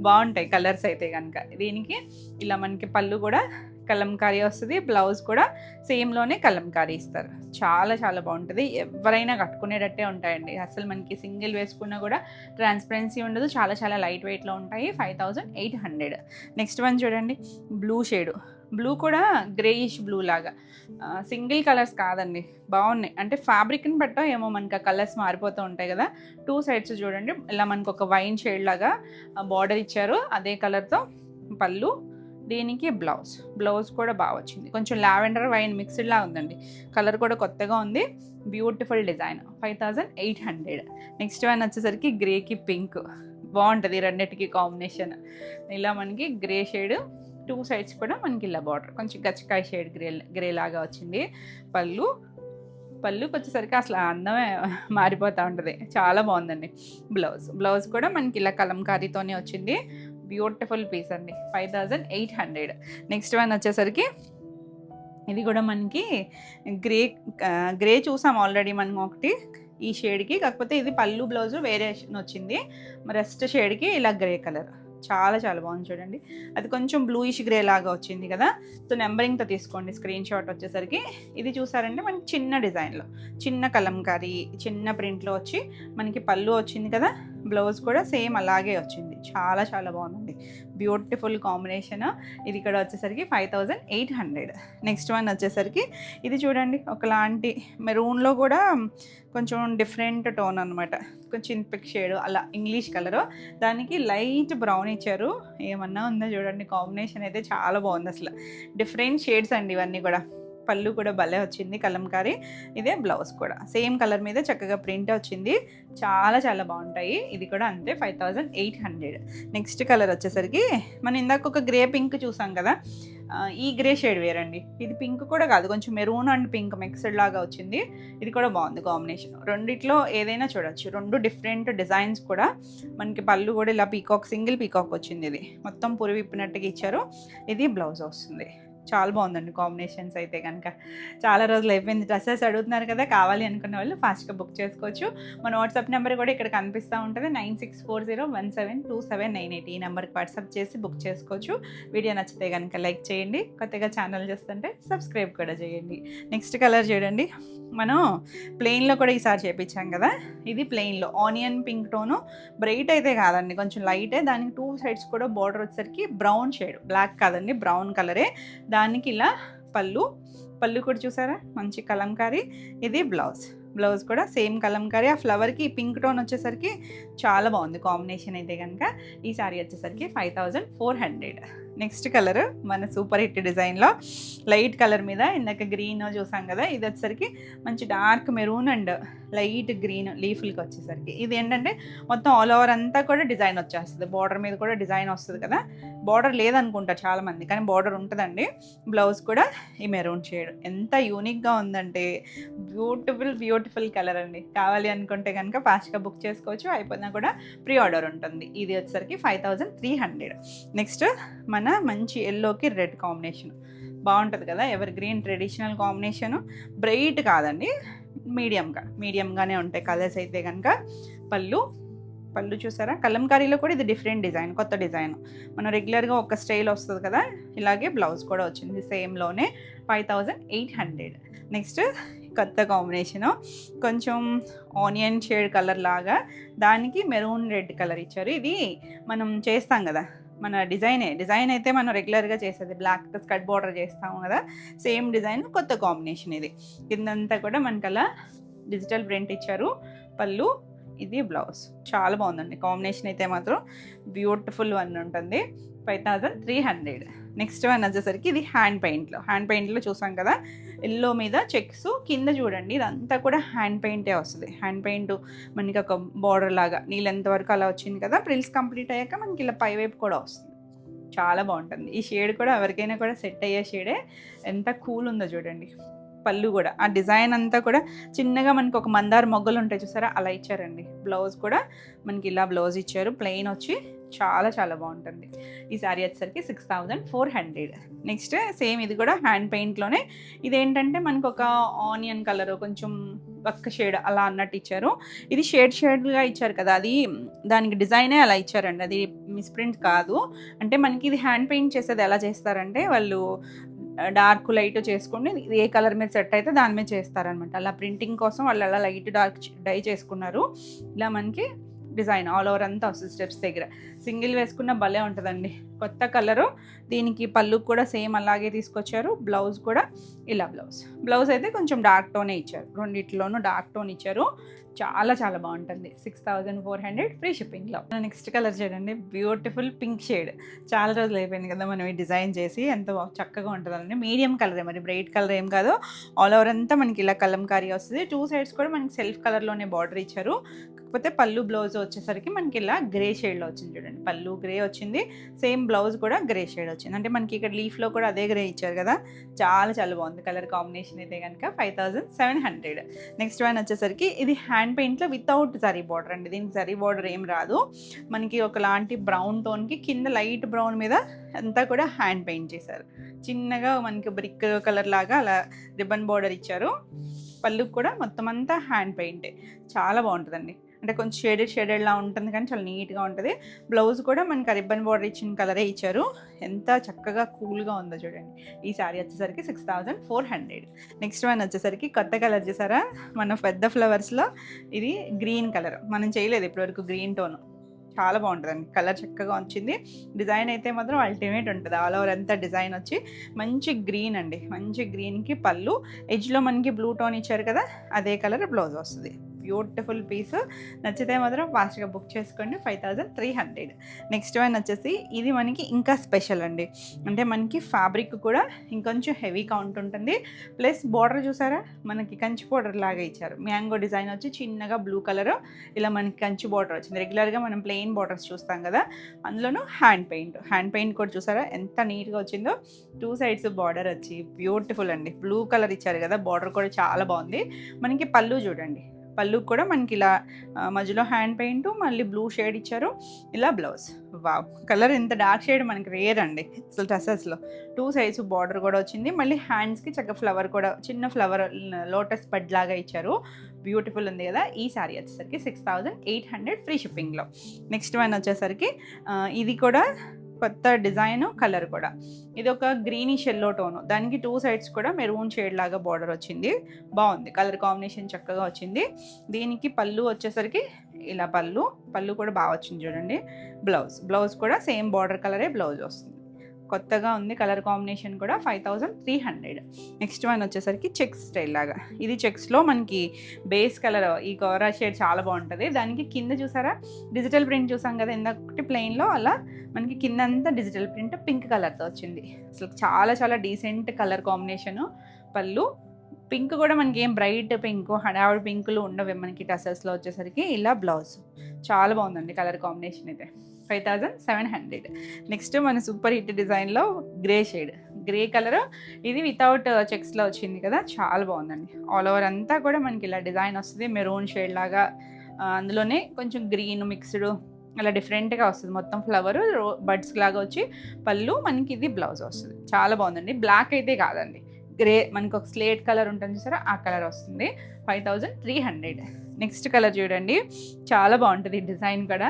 బాగుంటాయి కలర్స్ అయితే కనుక. దీనికి ఇలా మనకి పళ్ళు కూడా కలంకారీ వస్తుంది. బ్లౌజ్ కూడా సేమ్లోనే కలంకారీ ఇస్తారు. చాలా చాలా బాగుంటుంది. ఎవరైనా కట్టుకునేటట్టే ఉంటాయండి. అసలు మనకి సింగిల్ వేసుకున్నా కూడా ట్రాన్స్పరెన్సీ ఉండదు. చాలా చాలా లైట్ వెయిట్లో ఉంటాయి. 5800. నెక్స్ట్ వన్ చూడండి, బ్లూ షేడు. బ్లూ కూడా గ్రేయిష్ బ్లూ లాగా. సింగిల్ కలర్స్ కాదండి, బాగున్నాయి. అంటే ఫ్యాబ్రిక్ని బట్టో ఏమో మనకి ఆ కలర్స్ మారిపోతూ ఉంటాయి కదా. 2 సైడ్స్ చూడండి ఇలా మనకు ఒక వైన్ షేడ్ లాగా బార్డర్ ఇచ్చారు. అదే కలర్తో పళ్ళు. దీనికి బ్లౌజ్ కూడా బాగా వచ్చింది. కొంచెం లావెండర్ వైన్ మిక్స్డ్ లా ఉందండి. కలర్ కూడా కొత్తగా ఉంది. Beautiful design. 5800. నెక్స్ట్ వన్ వచ్చేసరికి గ్రేకి పింక్. బాగుంటుంది రెండింటికి కాంబినేషన్. ఇలా మనకి గ్రే షేడ్ 2 సైడ్స్ కూడా మనకి ఇలా బార్డర్ కొంచెం గచ్చకాయ షేడ్ గ్రే లాగా వచ్చింది. పళ్ళుకి వచ్చేసరికి అసలు అందమే మారిపోతూ ఉంటుంది. చాలా బాగుందండి. బ్లౌజ్ కూడా మనకి ఇలా కలంకారీతోనే వచ్చింది. బ్యూటిఫుల్ పీస్ అండి. 5800. నెక్స్ట్ వన్ వచ్చేసరికి ఇది కూడా మనకి గ్రే చూసాం ఆల్రెడీ మనం ఒకటి ఈ షేడ్కి. కాకపోతే ఇది పళ్ళు బ్లౌజ్ వేరియేషన్ వచ్చింది. రెస్ట్ షేడ్కి ఇలా గ్రే కలర్. చాలా చాలా బాగుంది చూడండి. అది కొంచెం బ్లూయిష్ గ్రే లాగా వచ్చింది కదా. సో నెంబరింగ్తో తీసుకోండి స్క్రీన్ షాట్ వచ్చేసరికి. ఇది చూసారంటే మనకి చిన్న డిజైన్లో చిన్న కలంకారీ చిన్న ప్రింట్లో వచ్చి మనకి పళ్ళు వచ్చింది కదా. బ్లౌజ్ కూడా సేమ్ అలాగే వచ్చింది. చాలా చాలా బాగుంది. Beautiful combination. ఇది ఇక్కడ వచ్చేసరికి 5800. నెక్స్ట్ వన్ వచ్చేసరికి ఇది చూడండి, ఒకలాంటి మెరూన్లో కూడా కొంచెం డిఫరెంట్ టోన్ అనమాట. కొంచెం పింక్ షేడ్ అలా ఇంగ్లీష్ కలరు. దానికి లైట్ బ్రౌన్ ఇచ్చారు. ఏమన్నా ఉందో చూడండి. కాంబినేషన్ అయితే చాలా బాగుంది అసలు. డిఫరెంట్ షేడ్స్ అండి ఇవన్నీ కూడా. పళ్ళు కూడా భలే వచ్చింది కలంకారీ. ఇదే బ్లౌజ్ కూడా సేమ్ కలర్ మీద చక్కగా ప్రింట్ వచ్చింది. చాలా చాలా బాగుంటాయి. ఇది కూడా అంతే 5800. నెక్స్ట్ కలర్ వచ్చేసరికి మనం ఇందాక ఒక గ్రే పింక్ చూసాం కదా. ఈ గ్రే షేడ్ వేరండి. ఇది పింక్ కూడా కాదు, కొంచెం మెరూన్ అండ్ పింక్ మిక్స్డ్ లాగా వచ్చింది. ఇది కూడా బాగుంది కాంబినేషన్. రెండిట్లో ఏదైనా చూడొచ్చు. 2 డిఫరెంట్ డిజైన్స్ కూడా మనకి. పళ్ళు కూడా ఇలా పీకాక్ సింగిల్ పీకాక్ వచ్చింది. ఇది మొత్తం పురి విప్పినట్టుగా ఇచ్చారు. ఇది బ్లౌజ్ వస్తుంది. చాలా బాగుందండి కాంబినేషన్స్ అయితే కనుక. చాలా రోజులు అయిపోయింది. డ్రెస్సెస్ అడుగుతున్నారు కదా, కావాలి అనుకున్న వాళ్ళు ఫాస్ట్గా బుక్ చేసుకోవచ్చు. మన వాట్సాప్ నెంబర్ కూడా ఇక్కడ కనిపిస్తూ ఉంటుంది. 9640172798. ఈ నెంబర్కి వాట్సాప్ చేసి బుక్ చేసుకోవచ్చు. వీడియో నచ్చితే కనుక లైక్ చేయండి. కొత్తగా ఛానల్ చూస్తుంటే సబ్స్క్రైబ్ కూడా చేయండి. నెక్స్ట్ కలర్ చూడండి, మనం ప్లెయిన్లో కూడా ఈసారి చేయించాం కదా. ఇది ప్లెయిన్లో ఆనియన్ పింక్ టోను. బ్రైట్ అయితే కాదండి, కొంచెం లైటే. దానికి 2 సైడ్స్ కూడా బార్డర్ వచ్చేసరికి బ్రౌన్ షేడ్, బ్లాక్ కాదండి బ్రౌన్ కలరే. దానికి ఇలా పళ్ళు కూడా చూసారా మంచి కలంకారీ. ఇది బ్లౌజ్ కూడా సేమ్ కలంకారీ. ఆ ఫ్లవర్కి పింక్ టోన్ వచ్చేసరికి చాలా బాగుంది కాంబినేషన్ అయితే కనుక. ఈ సారీ వచ్చేసరికి 5400. నెక్స్ట్ కలర్ మన సూపర్ హిట్ డిజైన్లో లైట్ కలర్ మీద ఇందాక గ్రీన్ చూసాం కదా. ఇది వచ్చేసరికి మంచి dark maroon and light green లీఫ్లకి వచ్చేసరికి ఇది ఏంటంటే మొత్తం ఆల్ ఓవర్ అంతా కూడా డిజైన్ వచ్చేస్తుంది. బార్డర్ మీద కూడా డిజైన్ వస్తుంది కదా. బార్డర్ లేదనుకుంటా చాలామంది, కానీ బార్డర్ ఉంటుందండి. బ్లౌజ్ కూడా ఈ మెరూన్ షేడ్. ఎంత యూనిక్గా ఉందంటే బ్యూటిఫుల్ కలర్ అండి. కావాలి అనుకుంటే కనుక ఫాస్ట్గా బుక్ చేసుకోవచ్చు. అయిపోయినా కూడా ప్రీ ఆర్డర్ ఉంటుంది. ఇది వచ్చేసరికి 5300. నెక్స్ట్ మన మంచి ఎల్లోకి రెడ్ కాంబినేషన్ బాగుంటుంది కదా. Ever green traditional combination. Bright కాదండి, మీడియంగానే ఉంటాయి కలర్స్ అయితే కనుక. పళ్ళు చూసారా, కలంకారీలో కూడా ఇది డిఫరెంట్ డిజైన్, కొత్త డిజైన్. మనం రెగ్యులర్గా ఒక స్టైల్ వస్తుంది కదా, ఇలాగే బ్లౌజ్ కూడా వచ్చింది సేమ్లోనే. 5800. నెక్స్ట్ కొత్త కాంబినేషను, కొంచెం ఆనియన్ షేడ్ కలర్ లాగా, దానికి మెరూన్ రెడ్ కలర్ ఇచ్చారు. ఇది మనం చేస్తాం కదా, మన డిజైన్ అయితే మనం రెగ్యులర్గా చేసేది బ్లాక్ స్కర్ట్ బార్డర్ చేస్తాము కదా, సేమ్ డిజైన్ కొత్త కాంబినేషన్. ఇది కిందంతా కూడా మనకి అలా డిజిటల్ ప్రింట్ ఇచ్చారు. పళ్ళు, ఇది బ్లౌజ్. చాలా బాగుందండి కాంబినేషన్ అయితే మాత్రం బ్యూటిఫుల్ వన్ ఉంటుంది. 5300. నెక్స్ట్ వన్ వచ్చేసరికి ఇది హ్యాండ్ పెయింట్లో చూసాం కదా. ఎల్లో మీద చెక్స్ కింద చూడండి, ఇదంతా కూడా హ్యాండ్ పెయింటే వస్తుంది. హ్యాండ్ పెయింట్ మనకి ఒక బార్డర్ లాగా నీళ్ళెంత వరకు అలా వచ్చింది కదా. ప్రిల్స్ కంప్లీట్ అయ్యాక మనకి ఇలా పైవైపు కూడా వస్తుంది. చాలా బాగుంటుంది. ఈ షేడ్ కూడా ఎవరికైనా కూడా సెట్ అయ్యే షేడే. ఎంత కూల్ ఉందో చూడండి. పళ్ళు కూడా ఆ డిజైన్ అంతా కూడా చిన్నగా మనకి ఒక మందార మొగ్గలు ఉంటాయి చూసారా, అలా ఇచ్చారండి. బ్లౌజ్ కూడా మనకి ఇలా బ్లౌజ్ ఇచ్చారు, ప్లెయిన్ వచ్చి చాలా చాలా బాగుంటుంది. ఈ శారీ వచ్చేసరికి 6400. నెక్స్ట్ సేమ్ ఇది కూడా హ్యాండ్ పెయింట్లోనే. ఇదేంటంటే మనకు ఒక ఆనియన్ కలర్, కొంచెం ఒక్క షేడ్ అలా అన్నట్టు ఇచ్చారు. ఇది షేడ్గా ఇచ్చారు కదా, అది దానికి డిజైనే అలా ఇచ్చారండి, అది మిస్ప్రింట్ కాదు. అంటే మనకి ఇది హ్యాండ్ పెయింట్ చేసేది ఎలా చేస్తారంటే వాళ్ళు డార్క్ లైట్ చేసుకుని ఏ కలర్ మీద సెట్ అయితే దాని మీద చేస్తారనమాట. అలా ప్రింటింగ్ కోసం వాళ్ళు అలా లైట్ డార్క్ డై చేసుకున్నారు. ఇలా మనకి డిజైన్ ఆల్ ఓవర్ అంతా వస్తుంది. స్టెప్స్ దగ్గర సింగిల్ వేసుకున్న భలే ఉంటుందండి. కొత్త కలరు. దీనికి పళ్ళు కూడా సేమ్ అలాగే తీసుకొచ్చారు. బ్లౌజ్ కూడా ఇలా బ్లౌజ్ అయితే కొంచెం డార్క్ టోనే ఇచ్చారు, రెండిట్లోనూ డార్క్ టోన్ ఇచ్చారు. చాలా చాలా బాగుంటుంది. 6400 ఫ్రీ షిప్పింగ్లో. నెక్స్ట్ కలర్ చూడండి, బ్యూటిఫుల్ పింక్ షేడ్. చాలా రోజులు అయిపోయింది కదా మనం ఈ డిజైన్ చేసి, ఎంత చక్కగా ఉంటుందండి. మీడియం కలరే, మరి బ్రైట్ కలర్ ఏం కాదు. ఆల్ ఓవర్ అంతా మనకి ఇలా కలంకారీ వస్తుంది. 2 సైడ్స్ కూడా మనకి సెల్ఫ్ కలర్లోనే బార్డర్ ఇచ్చారు. కాకపోతే పళ్ళు బ్లౌజ్ వచ్చేసరికి మనకి ఇలా గ్రే షేడ్లో వచ్చింది చూడండి. పళ్ళు గ్రే వచ్చింది, సేమ్ బ్లౌజ్ కూడా గ్రే షేడ్ వచ్చింది. అంటే మనకి ఇక్కడ లీఫ్లో కూడా అదే గ్రే ఇచ్చారు కదా, చాలా చాలా బాగుంది కలర్ కాంబినేషన్ అయితే కనుక. 5700. నెక్స్ట్ వన్ వచ్చేసరికి ఇది హ్యాండ్ పెయింట్లో వితౌట్ జరీ బార్డర్ అండి. దీనికి జరీ బార్డర్ ఏం రాదు. మనకి ఒకలాంటి బ్రౌన్ టోన్కి కింద లైట్ బ్రౌన్ మీద అంతా కూడా హ్యాండ్ పెయింట్ చేశారు. చిన్నగా మనకి బ్రిక్ కలర్ లాగా అలా రిబ్బన్ బార్డర్ ఇచ్చారు. పళ్ళు కూడా మొత్తం అంతా హ్యాండ్ పెయింటే, చాలా బాగుంటుందండి. అంటే కొంచెం షేడెడ్లా ఉంటుంది కానీ చాలా నీట్గా ఉంటుంది. బ్లౌజ్ కూడా మనకి ఆ రిబ్బన్ బార్డర్ ఇచ్చిన కలరే ఇచ్చారు. ఎంత చక్కగా కూల్గా ఉందో చూడండి. ఈ శారీ వచ్చేసరికి 6400. నెక్స్ట్ వన్ వచ్చేసరికి కొత్త కలర్ చూసారా, మన పెద్ద ఫ్లవర్స్లో ఇది గ్రీన్ కలర్. మనం చేయలేదు ఇప్పటివరకు గ్రీన్ టోన్. చాలా బాగుంటుందండి, కలర్ చక్కగా వచ్చింది. డిజైన్ అయితే మాత్రం అల్టిమేట్ ఉంటుంది. ఆల్ ఓవర్ అంతా డిజైన్ వచ్చి మంచి గ్రీన్ అండి. మంచి గ్రీన్కి పళ్ళు, ఎడ్జ్లో మనకి బ్లూ టోన్ ఇచ్చారు కదా, అదే కలర్ బ్లౌజ్ వస్తుంది. Beautiful piece. నచ్చితే మాత్రం ఫాస్ట్గా బుక్ చేసుకోండి. 5300. నెక్స్ట్ వన్ వచ్చేసి ఇది మనకి ఇంకా స్పెషల్ అండి. అంటే మనకి ఫ్యాబ్రిక్ కూడా ఇంకొంచెం హెవీగా ఉంటుంది. ప్లస్ బార్డర్ చూసారా, మనకి కంచి బార్డర్ లాగా ఇచ్చారు. మ్యాంగో డిజైన్ వచ్చి చిన్నగా బ్లూ కలర్ ఇలా మనకి కంచి బార్డర్ వచ్చింది. రెగ్యులర్గా మనం ప్లెయిన్ బార్డర్స్ చూస్తాం కదా, అందులోనూ హ్యాండ్ పెయింట్ కూడా చూసారా ఎంత నీట్గా వచ్చిందో. 2 సైడ్స్ బార్డర్ వచ్చి బ్యూటిఫుల్ అండి. బ్లూ కలర్ ఇచ్చారు కదా, బార్డర్ కూడా చాలా బాగుంది. మనకి పళ్ళు చూడండి, పళ్ళు కూడా మనకి ఇలా మధ్యలో హ్యాండ్ పెయింట్, మళ్ళీ బ్లూ షేడ్ ఇచ్చారు. ఇలా బ్లౌజ్. వావ్, కలర్ ఇంత డార్క్ షేడ్ మనకి రేర్ అండి అసలు డ్రెస్సెస్లో. 2 సైడ్స్ బార్డర్ కూడా వచ్చింది. మళ్ళీ హ్యాండ్స్కి చక్కగా ఫ్లవర్ కూడా, చిన్న ఫ్లవర్ లోటస్ బడ్ లాగా ఇచ్చారు. బ్యూటిఫుల్ ఉంది కదా. ఈ శారీ వచ్చేసరికి 6800 ఫ్రీ షిప్పింగ్లో. నెక్స్ట్ వన్ వచ్చేసరికి ఇది కూడా కొత్త డిజైన్, కలర్ కూడా. ఇది ఒక గ్రీనిష్ ఎల్లో టోను, దానికి 2 సైడ్స్ కూడా మెరూన్ షేడ్ లాగా బార్డర్ వచ్చింది. బాగుంది, కలర్ కాంబినేషన్ చక్కగా వచ్చింది. దీనికి పళ్ళు వచ్చేసరికి ఇలా పళ్ళు కూడా బాగా వచ్చింది చూడండి. బ్లౌజ్ కూడా సేమ్ బార్డర్ కలరే బ్లౌజ్ వస్తుంది. కొత్తగా ఉంది కలర్ కాంబినేషన్ కూడా. 5300. నెక్స్ట్ వన్ వచ్చేసరికి చెక్స్ స్టైల్ లాగా. ఇది చెక్స్లో మనకి బేస్ కలర్ ఈ కోరా షేడ్ చాలా బాగుంటుంది. దానికి కింద చూసారా డిజిటల్ ప్రింట్ చూసాం కదా ఇందాకటి ప్లెయిన్లో, అలా మనకి కింద అంతా డిజిటల్ ప్రింట్ పింక్ కలర్తో వచ్చింది. అసలు చాలా చాలా డీసెంట్ కలర్ కాంబినేషను. పళ్ళు పింక్ కూడా మనకి ఏం బ్రైట్ పింక్, హడావుడి పింకులు ఉండవు మనకి టసల్స్లో వచ్చేసరికి. ఇలా బ్లౌజ్ చాలా బాగుందండి కలర్ కాంబినేషన్ అయితే. 5700. నెక్స్ట్ మన సూపర్ హిట్ డిజైన్లో గ్రే షేడ్, గ్రే కలర్. ఇది వితౌట్ చెక్స్లో వచ్చింది కదా, చాలా బాగుందండి. ఆల్ ఓవర్ అంతా కూడా మనకి ఇలా డిజైన్ వస్తుంది. మెరూన్ షేడ్ లాగా, అందులోనే కొంచెం గ్రీన్ మిక్స్డ్ అలా డిఫరెంట్గా వస్తుంది. మొత్తం ఫ్లవర్ బడ్స్ లాగా వచ్చి పళ్ళు, మనకి ఇది బ్లౌజ్ వస్తుంది. చాలా బాగుందండి. బ్లాక్ అయితే కాదండి, గ్రే మనకి ఒక స్లేట్ కలర్ ఉంటుంది చూసారా, ఆ కలర్ వస్తుంది. 5300. నెక్స్ట్ కలర్ చూడండి, చాలా బాగుంటుంది డిజైన్ కూడా.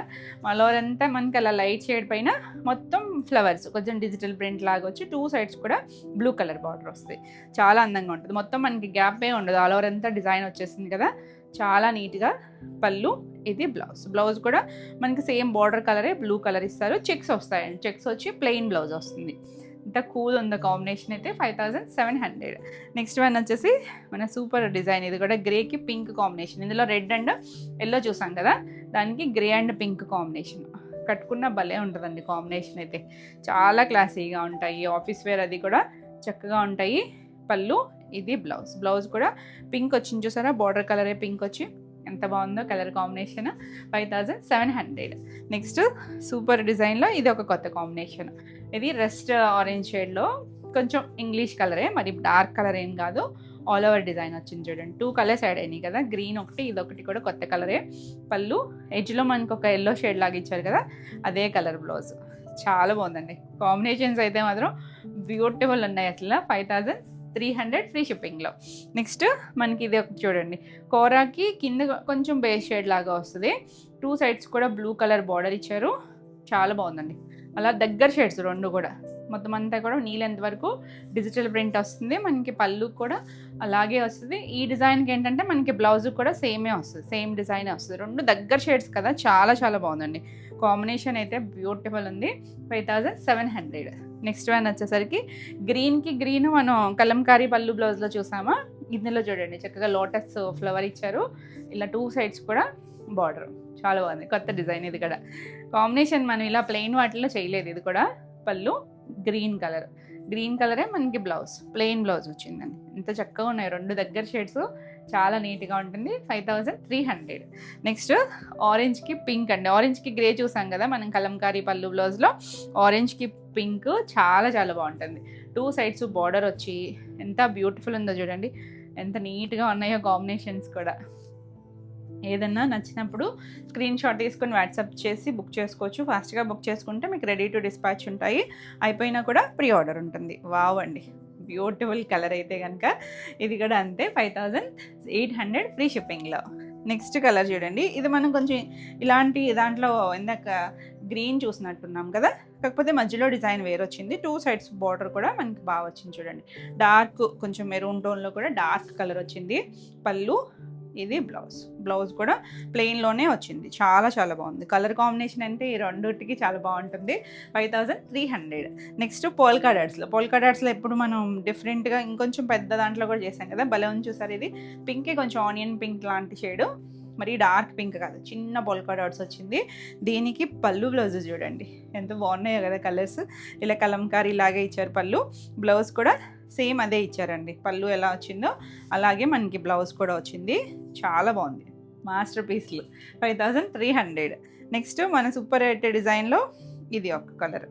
ఆల్ అంతా మనకి అలా లైట్ షేడ్ పైన మొత్తం ఫ్లవర్స్, కొంచెం డిజిటల్ ప్రింట్ లాగా వచ్చి 2 సైడ్స్ కూడా బ్లూ కలర్ బార్డర్ వస్తుంది. చాలా అందంగా ఉంటుంది. మొత్తం మనకి గ్యాపే ఉండదు, ఆల్ ఓవర్ అంతా డిజైన్ వచ్చేసింది కదా, చాలా నీట్గా. పళ్ళు, ఇది బ్లౌజ్ కూడా మనకి సేమ్ బార్డర్ కలరే బ్లూ కలర్ ఇస్తారు. చెక్స్ వస్తాయండి, చెక్స్ వచ్చి ప్లెయిన్ బ్లౌజ్ వస్తుంది. ఇంత కూల్ ఉంది కాంబినేషన్ అయితే. 5700. నెక్స్ట్ వన్ వచ్చేసి మన సూపర్ డిజైన్. ఇది కూడా గ్రేకి పింక్ కాంబినేషన్. ఇందులో రెడ్ అండ్ ఎల్లో చూసాం కదా, దానికి గ్రే అండ్ పింక్ కాంబినేషన్. కట్టుకున్న భలే ఉంటుందండి కాంబినేషన్ అయితే. చాలా క్లాసీగా ఉంటాయి. ఆఫీస్ వేర్ అది కూడా చక్కగా ఉంటాయి. పళ్ళు, ఇది బ్లౌజ్ కూడా పింక్ వచ్చింది చూసారా, బార్డర్ కలరే పింక్ వచ్చి ఎంత బాగుందో కలర్ కాంబినేషన్. 5700. నెక్స్ట్ సూపర్ డిజైన్లో ఇది ఒక కొత్త కాంబినేషన్. ఇది రెస్ట్ ఆరెంజ్ షేడ్లో కొంచెం ఇంగ్లీష్ కలరే, మరి డార్క్ కలర్ ఏం కాదు. ఆల్ ఓవర్ డిజైన్ వచ్చింది చూడండి. 2 కలర్స్ యాడ్ అయినాయి కదా, గ్రీన్ ఒకటి, ఇదొకటి కూడా కొత్త కలరే. పళ్ళు ఎడ్జ్లో మనకు ఒక ఎల్లో షేడ్ లాగా ఇచ్చారు కదా, అదే కలర్ బ్లౌజ్. చాలా బాగుందండి. కాంబినేషన్స్ అయితే మాత్రం బ్యూటిఫుల్ ఉన్నాయి అసలు. 5300 ఫ్రీ షిప్పింగ్లో. నెక్స్ట్ మనకి ఇది ఒకటి చూడండి, కోరాకి కింద కొంచెం బేస్ షేడ్ లాగా వస్తుంది. 2 సైడ్స్ కూడా బ్లూ కలర్ బార్డర్ ఇచ్చారు. చాలా బాగుందండి. అలా దగ్గర షేడ్స్ 2 కూడా, మొత్తం అంతా కూడా నీ లెంత్ వరకు డిజిటల్ ప్రింట్ వస్తుంది. మనకి పళ్ళు కూడా అలాగే వస్తుంది. ఈ డిజైన్కి ఏంటంటే మనకి బ్లౌజ్ కూడా సేమే వస్తుంది, సేమ్ డిజైనే వస్తుంది. 2 దగ్గర షేడ్స్ కదా, చాలా చాలా బాగుందండి. కాంబినేషన్ అయితే బ్యూటిఫుల్ ఉంది. 5700. నెక్స్ట్ వన్ వచ్చేసరికి గ్రీన్కి గ్రీన్ మనం కలంకారీ పళ్ళు బ్లౌజ్లో చూసామా, ఇందులో చూడండి చక్కగా లోటస్ ఫ్లవర్ ఇచ్చారు. ఇలా 2 సైడ్స్ కూడా బార్డర్ చాలా బాగుంది. కొత్త డిజైన్ ఇది కూడా. కాంబినేషన్ మనం ఇలా ప్లెయిన్ వాటిలో చేయలేదు. ఇది కూడా పళ్ళు గ్రీన్ కలర్, గ్రీన్ కలరే మనకి బ్లౌజ్, ప్లెయిన్ బ్లౌజ్ వచ్చిందండి. ఎంత చక్కగా ఉన్నాయి 2 దగ్గర షేడ్స్, చాలా నీట్గా ఉంటుంది. 5300. నెక్స్ట్ ఆరెంజ్కి పింక్ అండి. ఆరెంజ్కి గ్రే చూసాం కదా మనం కలంకారీ పళ్ళు బ్లౌజ్లో, ఆరెంజ్కి పింక్ చాలా చాలా బాగుంటుంది. 2 సైడ్స్ బార్డర్ వచ్చి ఎంత బ్యూటిఫుల్ ఉందో చూడండి, ఎంత నీట్గా ఉన్నాయో కాంబినేషన్స్ కూడా. ఏదన్నా నచ్చినప్పుడు స్క్రీన్ షాట్ తీసుకొని వాట్సాప్ చేసి బుక్ చేసుకోవచ్చు. ఫాస్ట్గా బుక్ చేసుకుంటే మీకు రెడీ టు డిస్పాచ్ ఉంటాయి. అయిపోయినా కూడా ప్రీ ఆర్డర్ ఉంటుంది. వావ్ అండి, బ్యూటిఫుల్ కలర్ అయితే కనుక ఇది కూడా అంతే. 5800 ఫ్రీ షిప్పింగ్లో. నెక్స్ట్ కలర్ చూడండి, ఇది మనం కొంచెం ఇలాంటి దాంట్లో ఇందాక గ్రీన్ చూసినట్టున్నాం కదా, కాకపోతే మధ్యలో డిజైన్ వేరు వచ్చింది. 2 సైడ్స్ బార్డర్ కూడా మనకి బాగా వచ్చింది చూడండి. డార్క్ కొంచెం మెరూన్ టోన్లో కూడా డార్క్ కలర్ వచ్చింది. పళ్ళు, ఇది బ్లౌజ్. బ్లౌజ్ కూడా ప్లెయిన్లోనే వచ్చింది. చాలా చాలా బాగుంది. కలర్ కాంబినేషన్ అంటే ఈ రెండుటికి చాలా బాగుంటుంది. 5300. నెక్స్ట్ పోల్కా డాట్స్లో. పోల్కా డాట్స్లో ఎప్పుడు మనం డిఫరెంట్గా ఇంకొంచెం పెద్ద దాంట్లో కూడా చేసాం కదా, బలూన్ చూసారు. ఇది పింకే కొంచెం ఆనియన్ పింక్ లాంటి షేడు, మరి డార్క్ పింక్ కాదు, చిన్న పోల్కా డాట్స్ వచ్చింది. దీనికి పళ్ళు బ్లౌజ్ చూడండి ఎంత బాగున్నాయో కదా కలర్స్. ఇలా కలంకారీ లాగే ఇచ్చారు పళ్ళు, బ్లౌజ్ కూడా సేమ్ అదే ఇచ్చారండి. పళ్ళు ఎలా వచ్చిందో అలాగే మనకి బ్లౌజ్ కూడా వచ్చింది. చాలా బాగుంది, మాస్టర్ పీస్లు. 5300. నెక్స్ట్ మన సూపర్ హిట్ డిజైన్లో ఇది ఒక కలర్.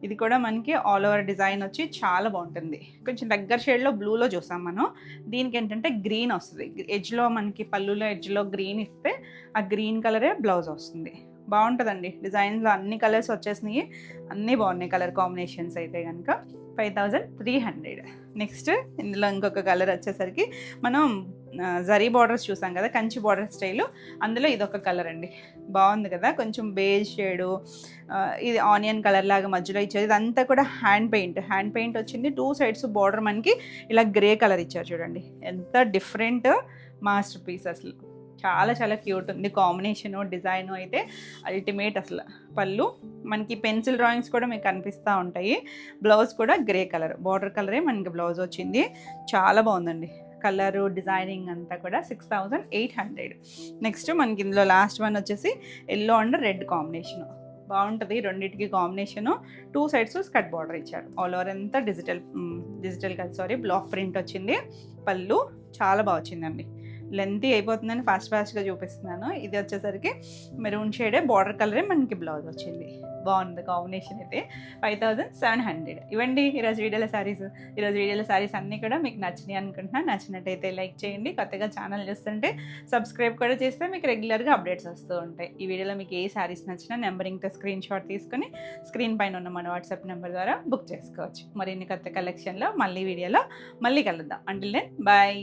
ఇది కూడా మనకి ఆల్ ఓవర్ డిజైన్ వచ్చి చాలా బాగుంటుంది. కొంచెం దగ్గర షేడ్లో బ్లూలో చూసాం మనం. దీనికి ఏంటంటే గ్రీన్ వస్తుంది. ఎడ్జ్లో మనకి పళ్ళులో ఎడ్జ్లో గ్రీన్ ఇస్తే ఆ గ్రీన్ కలరే బ్లౌజ్ వస్తుంది. బాగుంటుందండి. డిజైన్లో అన్ని కలర్స్ వచ్చేసినాయి, అన్నీ బాగున్నాయి కలర్ కాంబినేషన్స్ అయితే కనుక. 5300. నెక్స్ట్ ఇందులో ఇంకొక కలర్ వచ్చేసరికి మనం జరీ బార్డర్స్ చూసాం కదా, కంచి బార్డర్ స్టైలు, అందులో ఇదొక కలర్ అండి. బాగుంది కదా, కొంచెం బేజ్ షేడు, ఇది ఆనియన్ కలర్ లాగా మధ్యలో ఇచ్చారు. ఇదంతా కూడా హ్యాండ్ పెయింట్ వచ్చింది. 2 సైడ్స్ బార్డర్ మనకి ఇలా గ్రే కలర్ ఇచ్చారు చూడండి. ఎంత డిఫరెంట్ మాస్టర్ పీస్ అసలు. చాలా చాలా క్యూట్ ఉంది. కాంబినేషను డిజైను అయితే అల్టిమేట్ అసలు. పళ్ళు మనకి పెన్సిల్ డ్రాయింగ్స్ కూడా మీకు కనిపిస్తూ ఉంటాయి. బ్లౌజ్ కూడా గ్రే కలర్, బార్డర్ కలరే మనకి బ్లౌజ్ వచ్చింది. చాలా బాగుందండి కలరు, డిజైనింగ్ అంతా కూడా. 6800. నెక్స్ట్ మనకి ఇందులో లాస్ట్ వన్ వచ్చేసి ఎల్లో అండ్ రెడ్ కాంబినేషను. బాగుంటుంది రెండింటికి కాంబినేషను. 2 సైడ్స్ స్కర్ట్ బార్డర్ ఇచ్చారు. ఆల్ ఓవర్ అంతా బ్లాక్ ప్రింట్ వచ్చింది. పళ్ళు చాలా బాగా వచ్చిందండి. లెంతీ అయిపోతుందని ఫాస్ట్గా చూపిస్తున్నాను. ఇది వచ్చేసరికి మెరూన్ షేడే, బార్డర్ కలరే మనకి బ్లౌజ్ వచ్చింది. బాగుంది కాంబినేషన్ అయితే. 5700. ఇవ్వండి ఈరోజు వీడియోలో శారీస్ అన్నీ కూడా మీకు నచ్చినాయి అనుకుంటున్నాను. నచ్చినట్టయితే లైక్ చేయండి. కొత్తగా ఛానల్ చూస్తుంటే సబ్స్క్రైబ్ కూడా చేస్తే మీకు రెగ్యులర్గా అప్డేట్స్ వస్తూ ఉంటాయి. ఈ వీడియోలో మీకు ఏ శారీస్ నచ్చినా నెంబరింగ్తో స్క్రీన్ షాట్ తీసుకొని స్క్రీన్ పైన ఉన్న మన వాట్సాప్ నెంబర్ ద్వారా బుక్ చేసుకోవచ్చు. మరిన్ని కొత్త కలెక్షన్లో వీడియోలో మళ్ళీ కలుద్దాం. Until then bye.